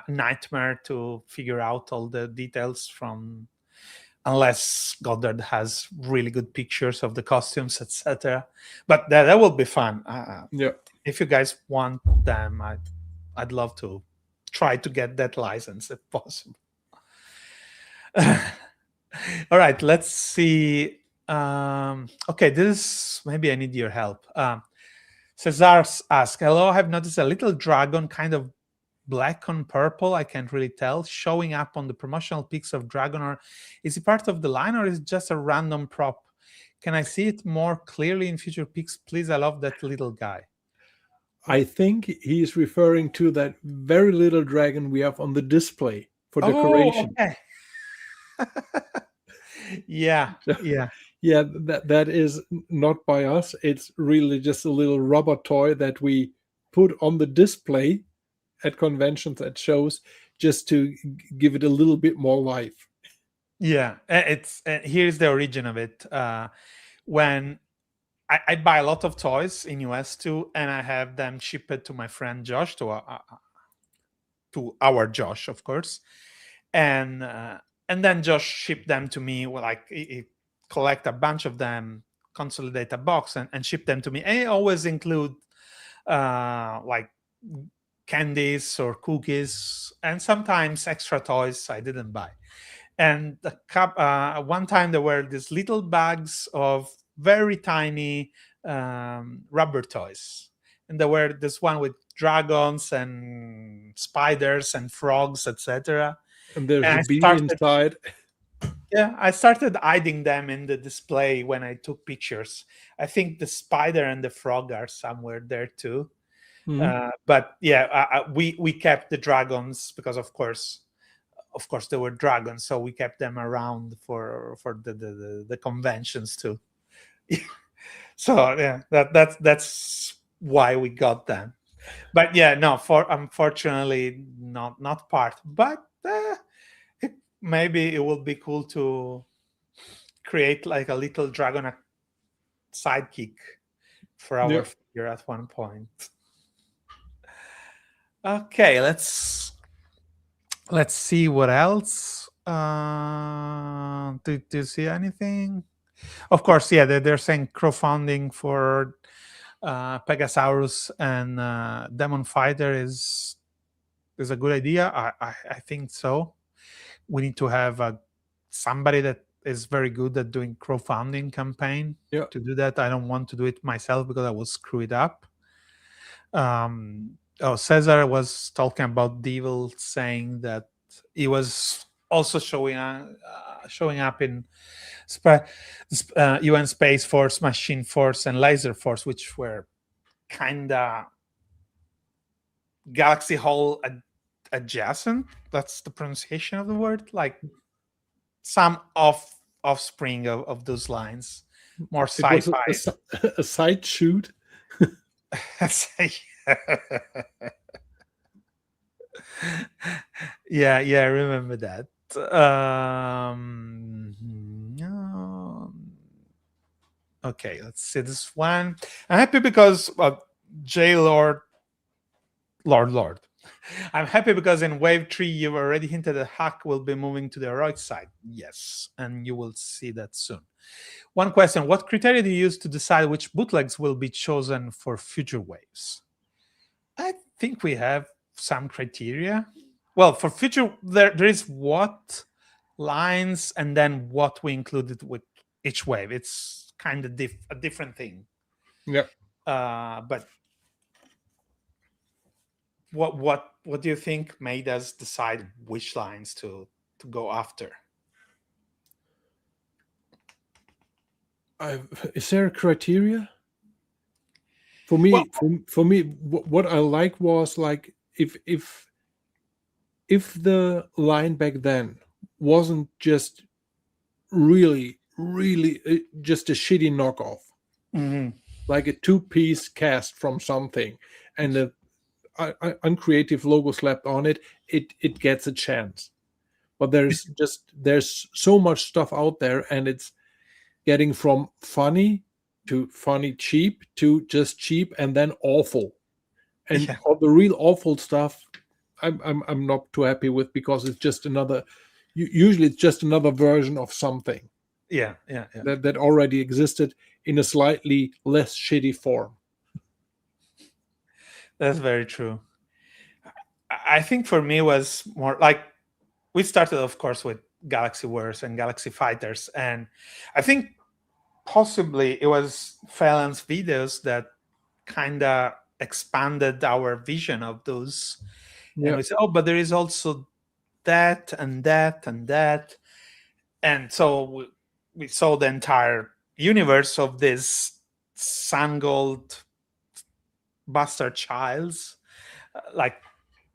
Nightmare to figure out all the details from, unless Goddard has really good pictures of the costumes, etc. But that will be fun. Yeah. If you guys want them, I'd love to try to get that license if possible. All right, let's see. Okay, this maybe I need your help. Cesar asks, "Hello, I've noticed a little dragon, kind of black on purple. I can't really tell, showing up on the promotional pics of Dragon. Or is it part of the line, or is it just a random prop? Can I see it more clearly in future pics, please? I love that little guy." I think he's referring to that very little dragon we have on the display for Oh, decoration. okay. Yeah, So, yeah. yeah, that is not by us. It's really just a little rubber toy that we put on the display at conventions, at shows, just to give it a little bit more life. Yeah, it's here's the origin of it. When I buy a lot of toys in US too, and I have them shipped to my friend Josh, to our Josh, of course, and then Josh shipped them to me. Well, like he collect a bunch of them, consolidate a box, and ship them to me. And I always include like candies or cookies, and sometimes extra toys I didn't buy. And one time there were these little bags of very tiny rubber toys, and there were this one with dragons and spiders and frogs, etc. And there's And a I bee started, inside. yeah, I started hiding them in the display when I took pictures. I think the spider and the frog are somewhere there too. Mhm. But yeah, we kept the dragons because, of course, there were dragons, so we kept them around for the conventions too. So yeah, that's why we got them. But yeah, no, for unfortunately not part. But maybe it will be cool to create like a little dragon sidekick for Yeah. our figure at one point. Okay, let's see what else. Do you see anything? Of course, yeah, they're saying crowdfunding for Pegasaurus and Demon Fighter is a good idea. I think so. We need to have somebody that is very good at doing crowdfunding campaign Yeah. to do that. I don't want to do it myself because I will screw it up. Oh, Cesar was talking about Devil, saying that he was also showing up in UN Space Force, Machine Force, and Laser Force, which were kind of Galaxy Hall adjacent. That's the pronunciation of the word. Like some offspring of those lines, more It was sci-fi. a side shoot. Yeah, yeah, I remember that. Okay, let's see this one. I'm happy because J Lord. I'm happy because in Wave 3 you've already hinted that Hack will be moving to the heroic side. Yes, and you will see that soon. One question: what criteria do you use to decide which bootlegs will be chosen for future waves? I think we have some criteria. Well, for future, there is what lines and then what we included with each wave. It's kind of a different thing. Yeah. But what do you think made us decide which lines to go after? Is there a criteria? For Well, me, for me, what I like was like if the line back then wasn't just really just a shitty knockoff, mhm, like a two-piece cast from something, and a uncreative logo slapped on it, it gets a chance. But there's so much stuff out there, and it's getting from funny to funny cheap to just cheap and then awful. And yeah, all the real awful stuff, I'm not too happy with, because it's just another. Usually, it's just another version of something yeah, yeah, yeah. that already existed in a slightly less shitty form. That's very true. I think for me was more like we started, of course, with Galaxy Wars and Galaxy Fighters, and I think possibly it was Phelan's videos that kind of expanded our vision of those. And Yeah, we said, oh, but there is also that and that and that. And so we saw the entire universe of these sun gold bastard childs, like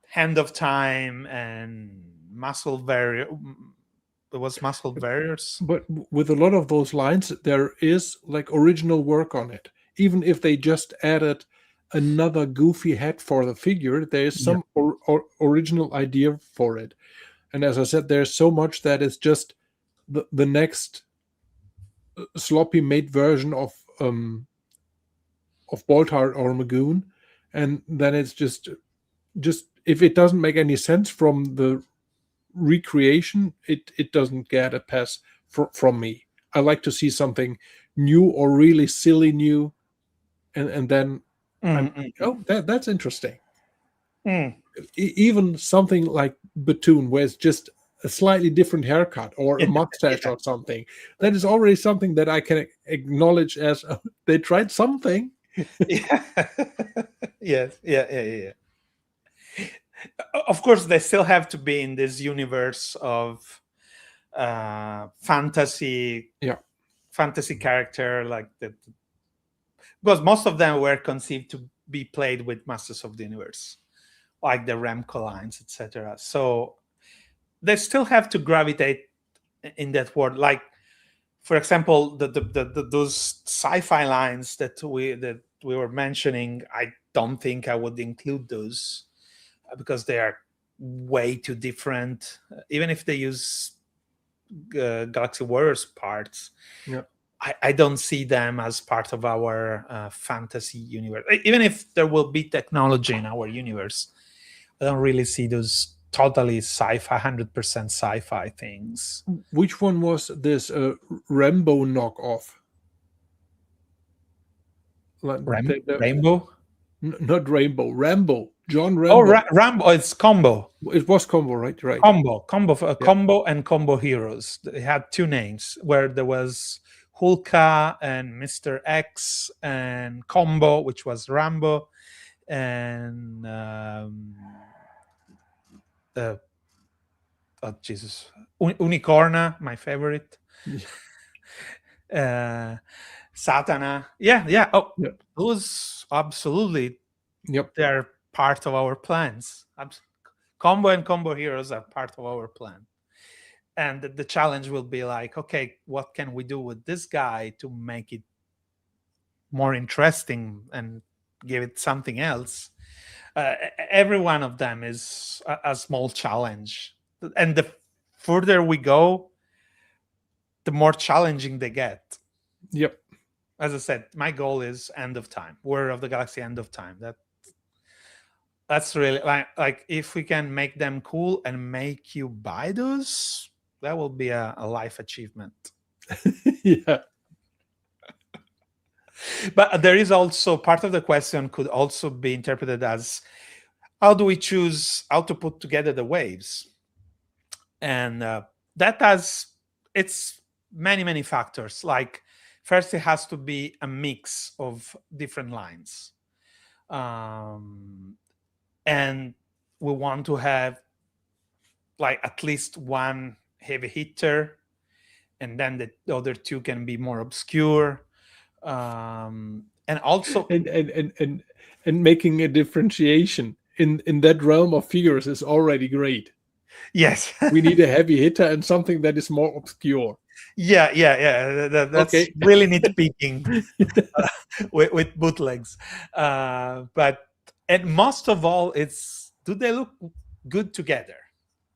Hand of Time and Muscle Warrior. It was Muscle Warriors. but with a lot of those lines, there is like original work on it. Even if they just added another goofy head for the figure, there is Yeah. some original idea for it. And as I said, there's so much that is just the next sloppy made version of Boltar or Magoon, and then it's just if it doesn't make any sense from the recreation, it doesn't get a pass from me. I like to see something new or really silly new, and then I'm, Mm-mm. oh, that's interesting. Mm. Even something like Batoon, where it's just a slightly different haircut or a Yeah, mustache yeah, or something, that is already something that I can acknowledge as they tried something. yeah. Yes, yeah, yeah, yeah. Of course, they still have to be in this universe of Yeah, fantasy character, like that, because most of them were conceived to be played with Masters of the Universe, like the Remco lines, etc. So they still have to gravitate in that world. Like, for example, those sci-fi lines that we were mentioning, I don't think I would include those because they are way too different. Even if they use Galaxy Warriors parts, yeah. I don't see them as part of our fantasy universe. Even if there will be technology in our universe, I don't really see those totally sci-fi, 100% sci-fi things. Which one was this Rambo knockoff? Like Rainbow? not Rainbow, Rambo, John Oh, Rambo. Rambo! Oh, it's combo, It was combo, right? Right. Yeah. combo, and combo heroes. They had two names where there was Hulka and Mister X and Combo, which was Rambo, and uh, oh Jesus, Unicorna, my favorite, uh, Satana. Yeah, yeah. Oh, Yeah. those absolutely Yep. they're part of our plans. Combo and combo heroes are part of our plan. And the challenge will be like, okay, what can we do with this guy to make it more interesting and give it something else? Every one of them is a small challenge. And the further we go, the more challenging they get. Yep. As I said, my goal is End of Time, Warrior of the Galaxy End of Time. That's really like if we can make them cool and make you buy those, that will be a life achievement. Yeah. But there is also part of the question could also be interpreted as how do we choose how to put together the waves? And that has it's many factors. Like first, it has to be a mix of different lines, um, and we want to have like at least one heavy hitter, and then the other two can be more obscure. And also, And making a differentiation in that realm of figures is already great. yes, We need a heavy hitter and something that is more obscure. yeah. That's Okay. really nitpicking with bootlegs. But and most of all, it's do they look good together?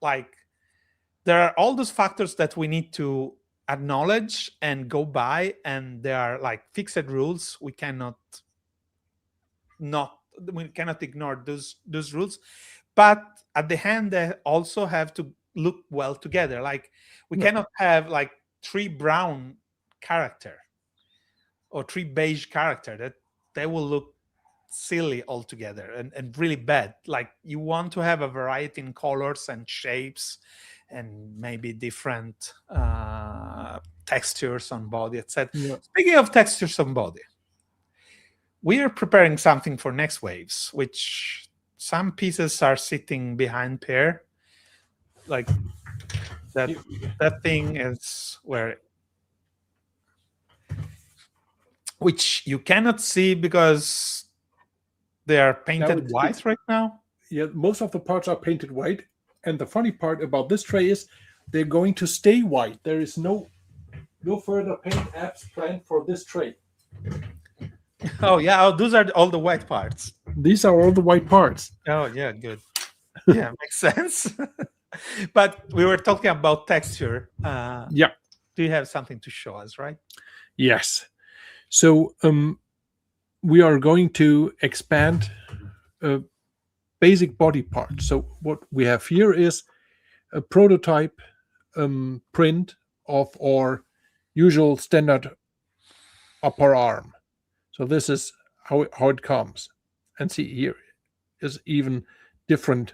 Like there are all those factors that we need to acknowledge and go by, and there are like fixed rules. We cannot ignore those rules, but at the end they also have to look well together. Like we No. cannot have like three brown character or three beige character that they will look silly altogether and really bad. Like you want to have a variety in colors and shapes and maybe different textures on body, etc. Yeah. Speaking of textures on body, we are preparing something for next waves, which some pieces are sitting behind pair. Like that that thing is where which you cannot see because they are Now painted it's white right now. yeah, most of the parts are painted white. And the funny part about this tray is they're going to stay white. There is no further paint apps planned for this tray. Oh yeah, oh, those are all the white parts. These are all the white parts. Oh yeah, good. Yeah, makes sense. But we were talking about texture. Yeah. Do you have something to show us, right? Yes. So we are going to expand a basic body part. So what we have here is a prototype print of our usual standard upper arm. So this is how it comes. And see here is even different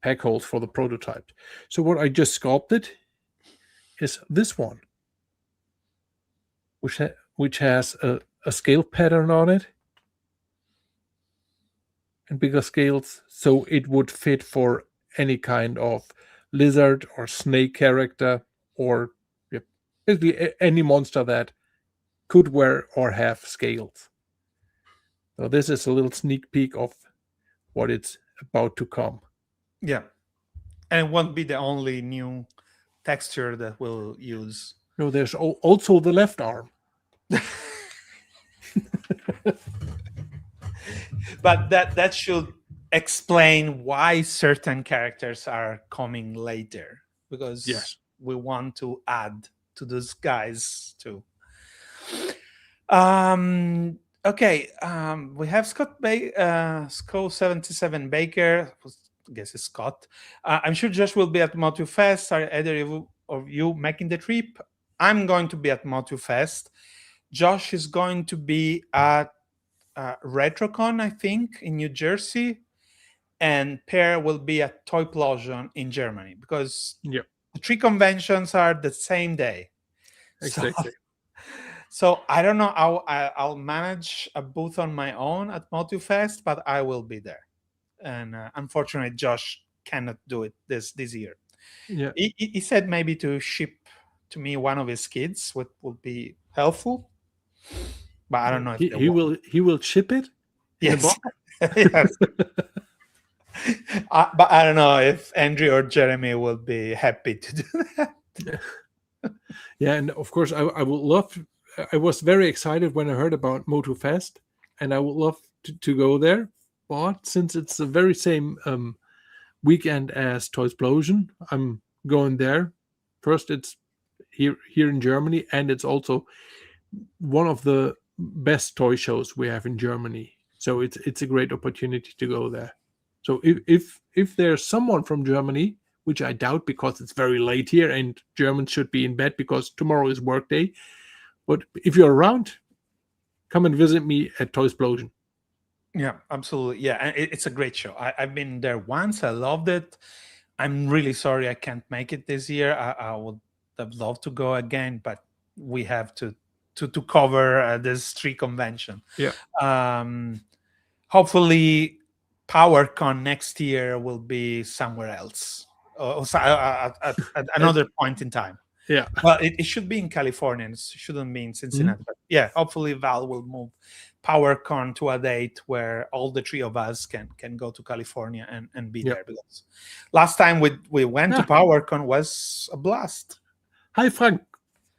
pack holes for the prototype. So what I just sculpted is this one, which has a scale pattern on it and bigger scales, so it would fit for any kind of lizard or snake character, or yeah, basically any monster that could wear or have scales. So this is a little sneak peek of what it's about to come. Yeah. And it won't be the only new texture that we'll use. No, there's also the left arm. But that should explain why certain characters are coming later, because Yes. we want to add to those guys too. Okay. We have Scott 77 Baker. I guess it's Scott. I'm sure Josh will be at Motu Fest. Are either of you making the trip? I'm going to be at Motu Fest. Josh is going to be at RetroCon, I think, in New Jersey, and Per will be at Toyplosion in Germany, because Yeah. the three conventions are the same day. Exactly. So I don't know how I'll manage a booth on my own at MotuFest, but I will be there. And unfortunately, Josh cannot do it this year. Yeah. He said maybe to ship to me one of his kids, what would be helpful. But I don't know if he will ship it. Yes. Yes. But I don't know if Andrew or Jeremy will be happy to do that. Yeah, and of course I would love. I was very excited when I heard about MotoFest, and I would love to go there. But since it's the very same weekend as Toysplosion, I'm going there. First, it's here in Germany, and it's also one of the best toy shows we have in Germany. So it's a great opportunity to go there. So if there's someone from Germany, which I doubt because it's very late here and Germans should be in bed because tomorrow is work day. But if you're around, come and visit me at Toysplosion. Yeah, absolutely. Yeah, and it's a great show. I've been there once. I loved it. I'm really sorry I can't make it this year. I would have loved to go again, but we have to cover this three convention. Yeah. Um, Hopefully, PowerCon next year will be somewhere else, at And another point in time. yeah. Well, it should be in California. It shouldn't be in Mhm. Cincinnati. But yeah, hopefully Val will move PowerCon to a date where all the three of us can go to California and be Ja. there. Because last time we went to Ja. PowerCon was a blast. Hi Frank,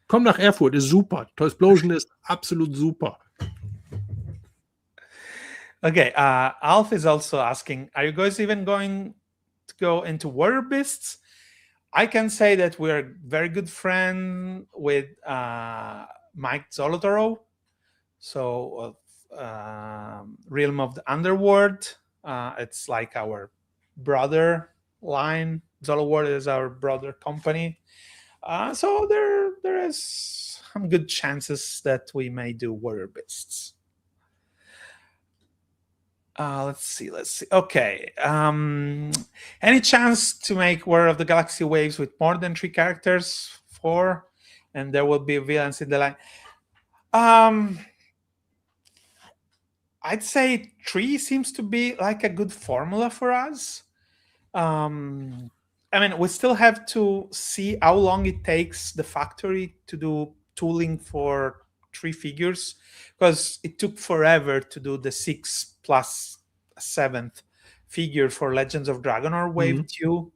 komm nach Erfurt, ist super. Toysplosion ist absolut super. Okay, Alf is also asking, are you guys even going to go into water beasts? I can say that we're very good friend with Mike Zolotaro. So, Realm of the Underworld, it's like our brother line. Zolotaro is our brother company. So there is some good chances that we may do water beasts. Let's see. Okay. Any chance to make War of the Galaxy waves with more than three characters? Four, and there will be villains in the line. Um, I'd say three seems to be like a good formula for us. Um, I mean, we still have to see how long it takes the factory to do tooling for three figures, because it took forever to do the 6+7th figure for Legends of Dragonor Wave Mhm. 2.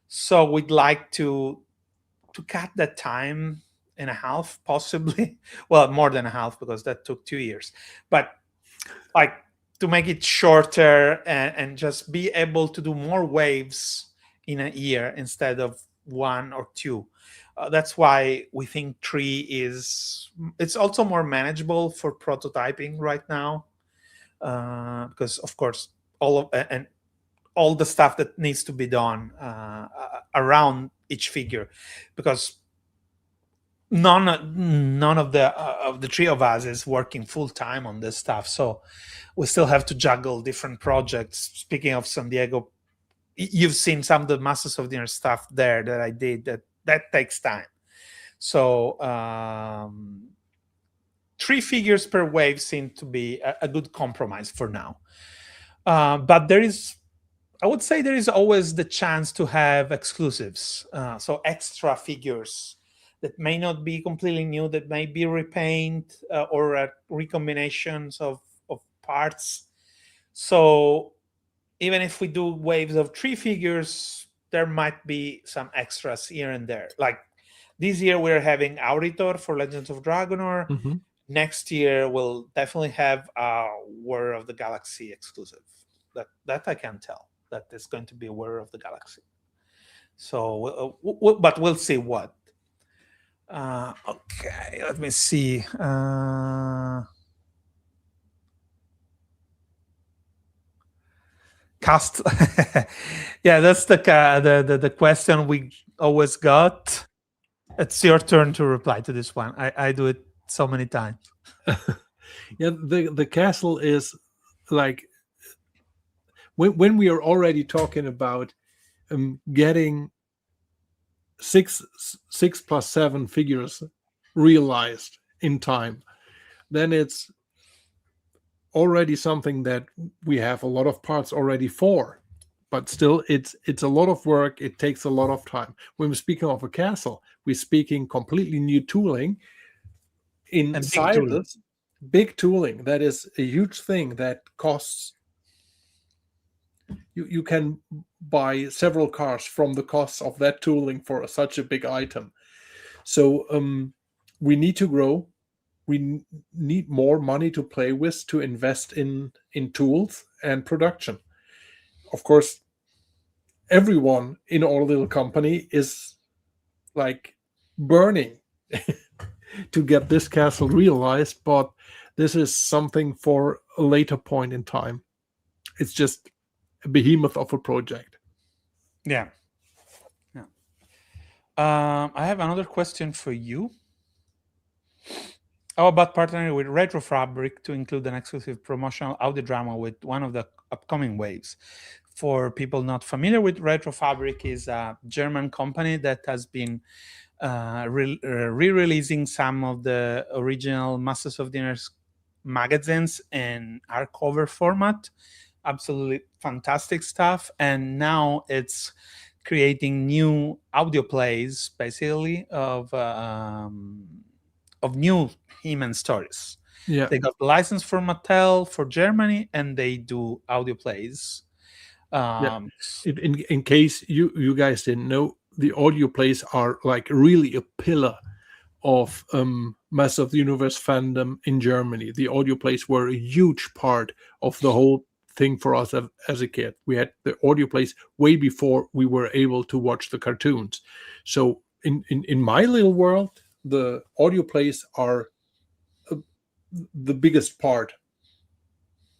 So we'd like to cut that time in a half, possibly. Well, more than a half, because that took 2 years. But like, to make it shorter and just be able to do more waves in a year instead of one or two. That's why we think three is, it's also more manageable for prototyping right now, because of course all of and all the stuff that needs to be done around each figure, because none of the three of us is working full time on this stuff, so we still have to juggle different projects. Speaking of San Diego, you've seen some of the Masters of the Air stuff there that I did. That takes time. So three figures per wave seem to be a good compromise for now. But there is, I would say, there is always the chance to have exclusives, so extra figures that may not be completely new, that may be repaint or recombinations of parts. So even if we do waves of three figures, there might be some extras here and there. Like this year, we're having Auritor for Legends of Dragonor. Mhm. Next year, we'll definitely have a War of the Galaxy exclusive. That I can tell. That is going to be a War of the Galaxy. So, but we'll see what. Okay, let me see. Cast. Yeah, that's the question we always got. It's your turn to reply to this one. I do it so many times. Yeah, the castle is like when we are already talking about getting six plus seven figures realized in time, then it's already something that we have a lot of parts already for. But still, it's a lot of work. It takes a lot of time. When we're speaking of a castle, we're speaking completely new tooling in And big tooling. sizes, big tooling. That is a huge thing that costs. You can buy several cars from the cost of that tooling for such a big item. So we need to grow. We need more money to play with to invest in tools and production. Of course, everyone in our little company is like burning to get this castle realized, but this is something for a later point in time. It's just a behemoth of a project. Yeah. Yeah. I have another question for you. How about partnering with Retro Fabric to include an exclusive promotional audio drama with one of the upcoming waves? for people not familiar with Retrofabric, is a German company that has been re-releasing some of the original Masters of the Universe magazines in hardcover format. Absolutely fantastic stuff. And now it's creating new audio plays, basically of new He-Man stories. Yeah, They got license from Mattel for Germany, and they do audio plays. yeah. Um, In case you guys didn't know, the audio plays are like really a pillar of Mass of the Universe fandom in Germany. The audio plays were a huge part of the whole thing for us as a kid. We had the audio plays way before we were able to watch the cartoons. So in my little world, the audio plays are uh, the biggest part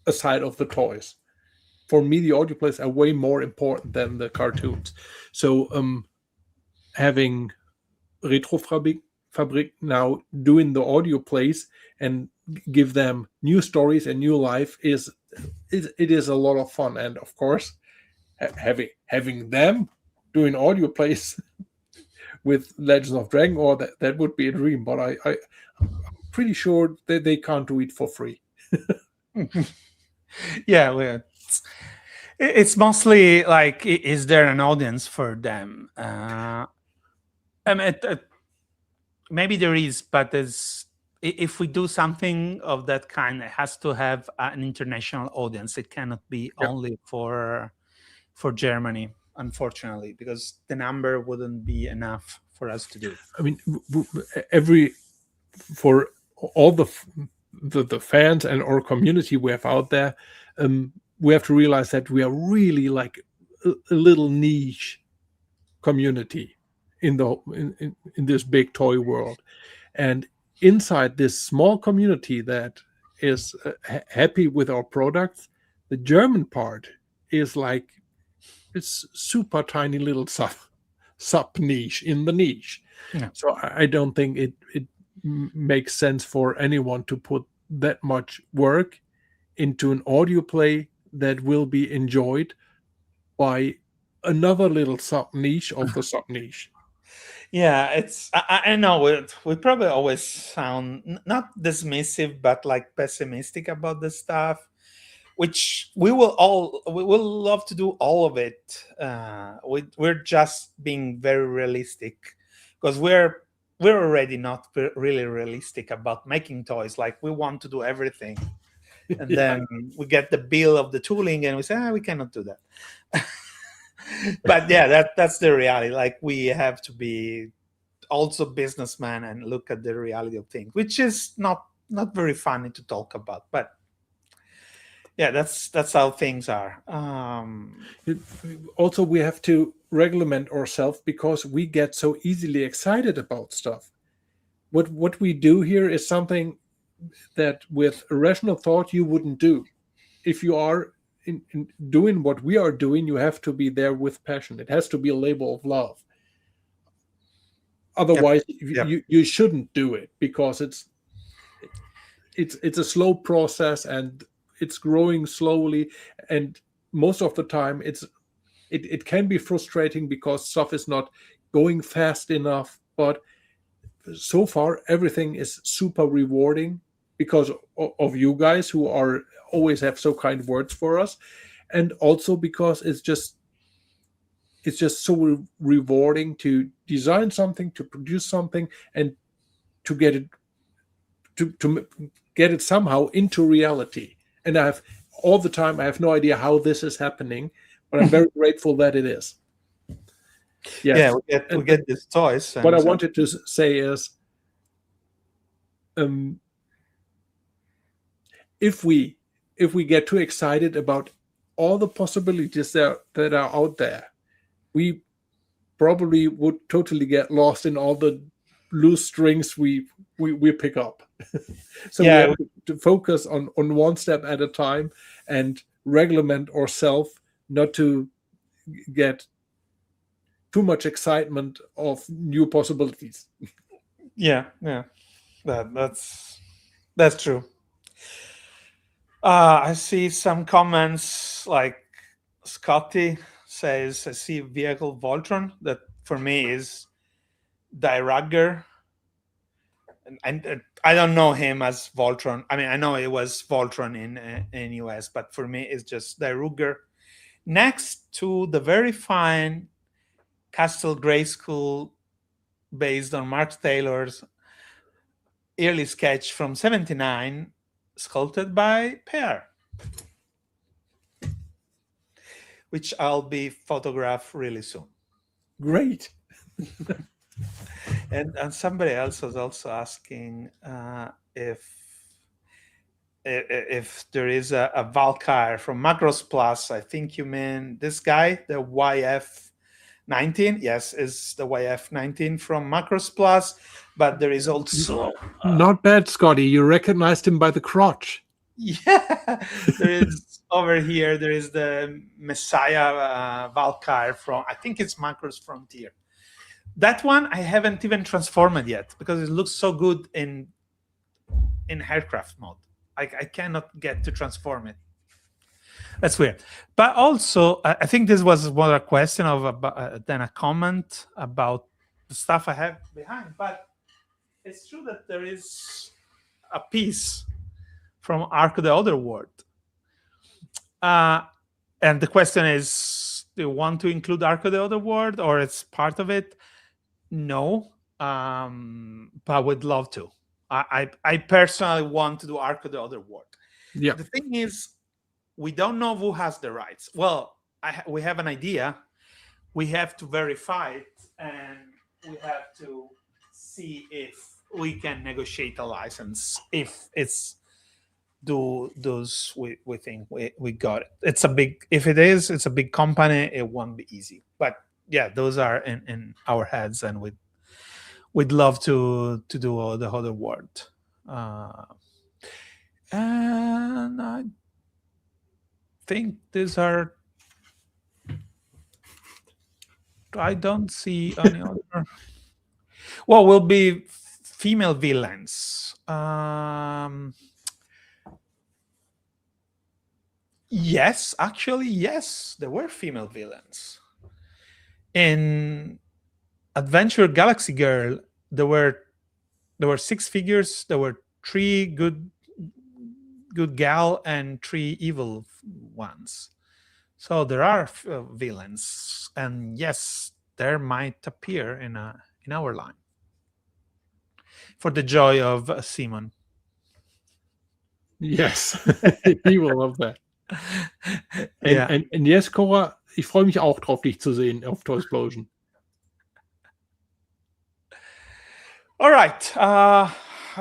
aside of the toys. For me, the audio plays are way more important than the cartoons. So having Fabrik now doing the audio plays and give them new stories and new life it is a lot of fun. And of course, having them doing audio plays with Legends of Dragon, or that would be a dream. But I'm pretty sure that they can't do it for free. yeah, it's mostly like, is there an audience for them? I mean, maybe there is, but if we do something of that kind, it has to have an international audience. It cannot be Yeah. only for Germany, unfortunately, because the number wouldn't be enough for us to do. I mean, every for all the fans and our community we have out there, we have to realize that we are really like a little niche community in this big toy world, and inside this small community that is happy with our products, the German part is like it's super tiny little sub niche in the niche. Yeah. So I don't think it makes sense for anyone to put that much work into an audio play that will be enjoyed by another little sub niche of the sub niche. Yeah, I know we probably always sound not dismissive, but like pessimistic about the stuff, which we will love to do all of it. We're just being very realistic, because we're already not really realistic about making toys. Like, we want to do everything, and Yeah. then we get the bill of the tooling, and we say, we cannot do that. But yeah, that's the reality. Like, we have to be also businessman and look at the reality of things, which is not very funny to talk about. But yeah, that's how things are. It- Also, we have to regulate ourselves because we get so easily excited about stuff. What we do here is something that with rational thought you wouldn't do. If you are in doing what we are doing, you have to be there with passion. It has to be a label of love. Yep. Otherwise, Yep. you shouldn't do it because it's a slow process and it's growing slowly. And most of the time, it can be frustrating because stuff is not going fast enough. But so far, everything is super rewarding because of you guys who are always have so kind words for us, and also because it's just so rewarding to design something, to produce something, and to get it to get it somehow into reality. And I have all the time I have no idea how this is happening, but I'm very grateful that it is. Yeah, Yes. we And get these toys, what I and wanted to say is, um, if we get too excited about all the possibilities that are out there, we probably would totally get lost in all the loose strings we pick up. So we yeah, have to focus on one step at a time and regulate ourselves not to get too much excitement of new possibilities. yeah, that's true. I see some comments like Scotty says, I see vehicle Voltron. That for me is Die Rugger. And I don't know him as Voltron. I mean, I know it was Voltron in US, but for me, it's just Die Rugger. Next to the very fine Castle Grayskull based on Mark Taylor's early sketch from 79, sculpted by Pear, which I'll be photographed really soon. Great. And somebody else was also asking if there is a Valkyr from Macros Plus. I think you mean this guy, the YF19. Yes, is the YF19 from Macros Plus, but there is also Not bad, Scotty. You recognized him by the crotch. yeah, there is over here. There is the Messiah Valkyr from, I think it's Macros Frontier. That one I haven't even transformed yet because it looks so good in aircraft mode. I cannot get to transform it. That's weird. But also, I think this was more a question of than a comment about the stuff I have behind. But it's true that there is a piece from Ark of the Otherworld. And the question is, do you want to include Ark of the Otherworld or it's part of it? No, but would love to. I personally want to do Ark of the Otherworld. Yeah. The thing is, we don't know who has the rights. Well, we have an idea. We have to verify it, and we have to see if we can negotiate a license. If it's those we think we got it. It's a big. If it is, it's a big company. It won't be easy. But yeah, those are in our heads, and we'd love to do the other world. And I think these are. I don't see any other. Well, will be female villains. Yes, actually, yes, there were female villains. In Adventure Galaxy Girl, there were 6 figures. There were 3 good gal and 3 evil ones. So there are villains, and yes, there might appear in our line for the joy of Simon. Yes, he will love that. Yeah. And yes, Cora, ich freue mich auch drauf, dich zu sehen auf Toy Explosion. All right.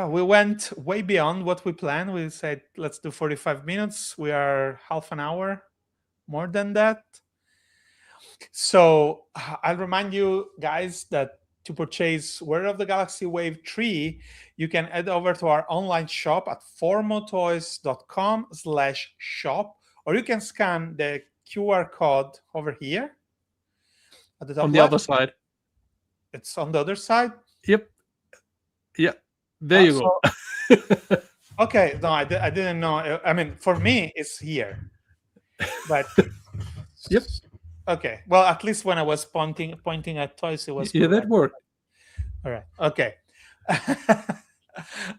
We went way beyond what we planned. We said, let's do 45 minutes. We are half an hour more than that. So I'll remind you guys that to purchase Word of the Galaxy Wave 3, you can head over to our online shop at formotoys.com/shop, or you can scan the QR code over here at the top on the left. other side. It's on the other side. Yep. Yeah. There you go. Okay. No, I didn't know. I mean, for me, it's here. But yep. Okay. Well, at least when I was pointing at toys, it was. Yeah, that worked. All right. Okay.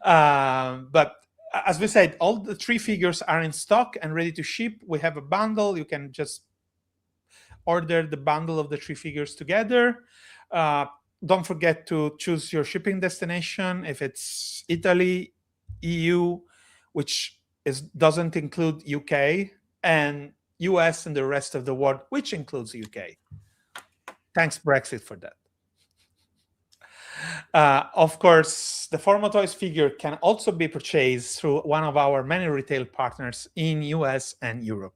But as we said, all the 3 figures are in stock and ready to ship. We have a bundle. You can just order the bundle of the 3 figures together. Don't forget to choose your shipping destination. If it's Italy, EU, which doesn't include UK, and US and the rest of the world, which includes UK. Thanks, Brexit, for that. Of course, the Formo Toys figure can also be purchased through one of our many retail partners in US and Europe.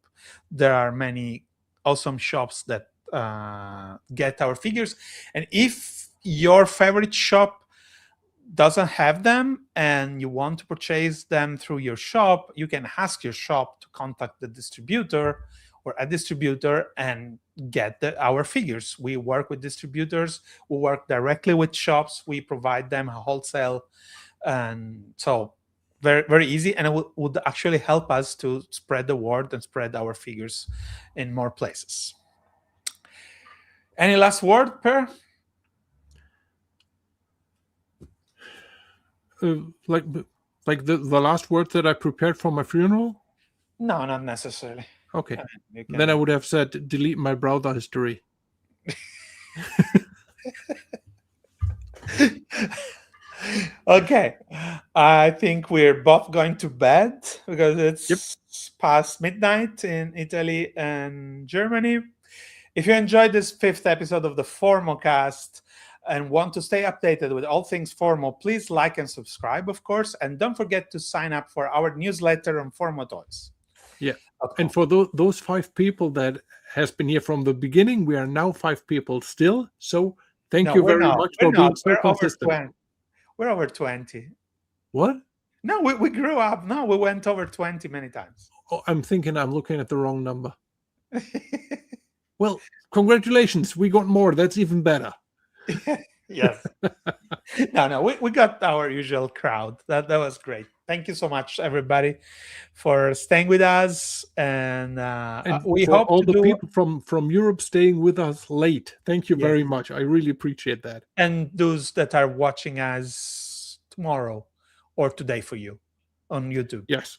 There are many awesome shops that get our figures. And if your favorite shop doesn't have them and you want to purchase them through your shop, you can ask your shop to contact the distributor or a distributor and get our figures. We work with distributors. We work directly with shops. We provide them a wholesale. And so very very easy, and it would actually help us to spread the word and spread our figures in more places. Any last word, Per? Uh, like like the last word that I prepared for my funeral. No, not necessarily. Okay, I mean, you then I can. would have said delete my browser history. Okay, I think we're both going to bed because Yep. it's past midnight in Italy and Germany. If you enjoyed this fifth episode of the Formo Cast and want to stay updated with all things Formo, please like and subscribe, of course, and don't forget to sign up for our newsletter on Yeah. formotoys.com. And for those 5 people that has been here from the beginning, we are now 5 people still. So thank No, you we're very not. much We're for not. being so We're over consistent. 20. We're over 20. What? No, we grew up. No, we went over 20 many times. Oh, I'm thinking I'm looking at the wrong number. Well, congratulations. We got more. That's even better. Yes. No, we got our usual crowd. That was great. Thank you so much, everybody, for staying with us, and And we for hope all to the do. people from Europe staying with us late, thank you Yes, very much. I really appreciate that. and those that are watching us tomorrow or today for you on YouTube. Yes.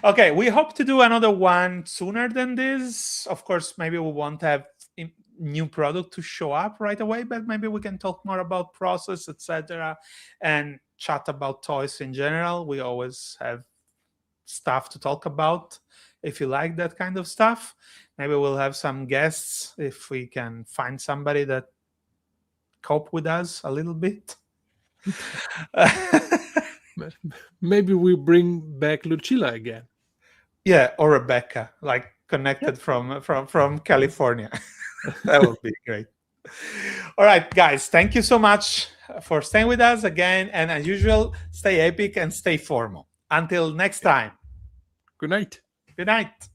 Okay, we hope to do another one sooner than this. Of course, maybe we won't have new product to show up right away, but maybe we can talk more about process, etc., and chat about toys in general. We always have stuff to talk about. If you like that kind of stuff, maybe we'll have some guests if we can find somebody that cope with us a little bit. Maybe we bring back Lucilla again. Yeah, or Rebecca, like Yep. connected from California. That would be great. All right, guys, thank you so much for staying with us again. And as usual, stay epic and stay formal. Until next time, Good night. good night.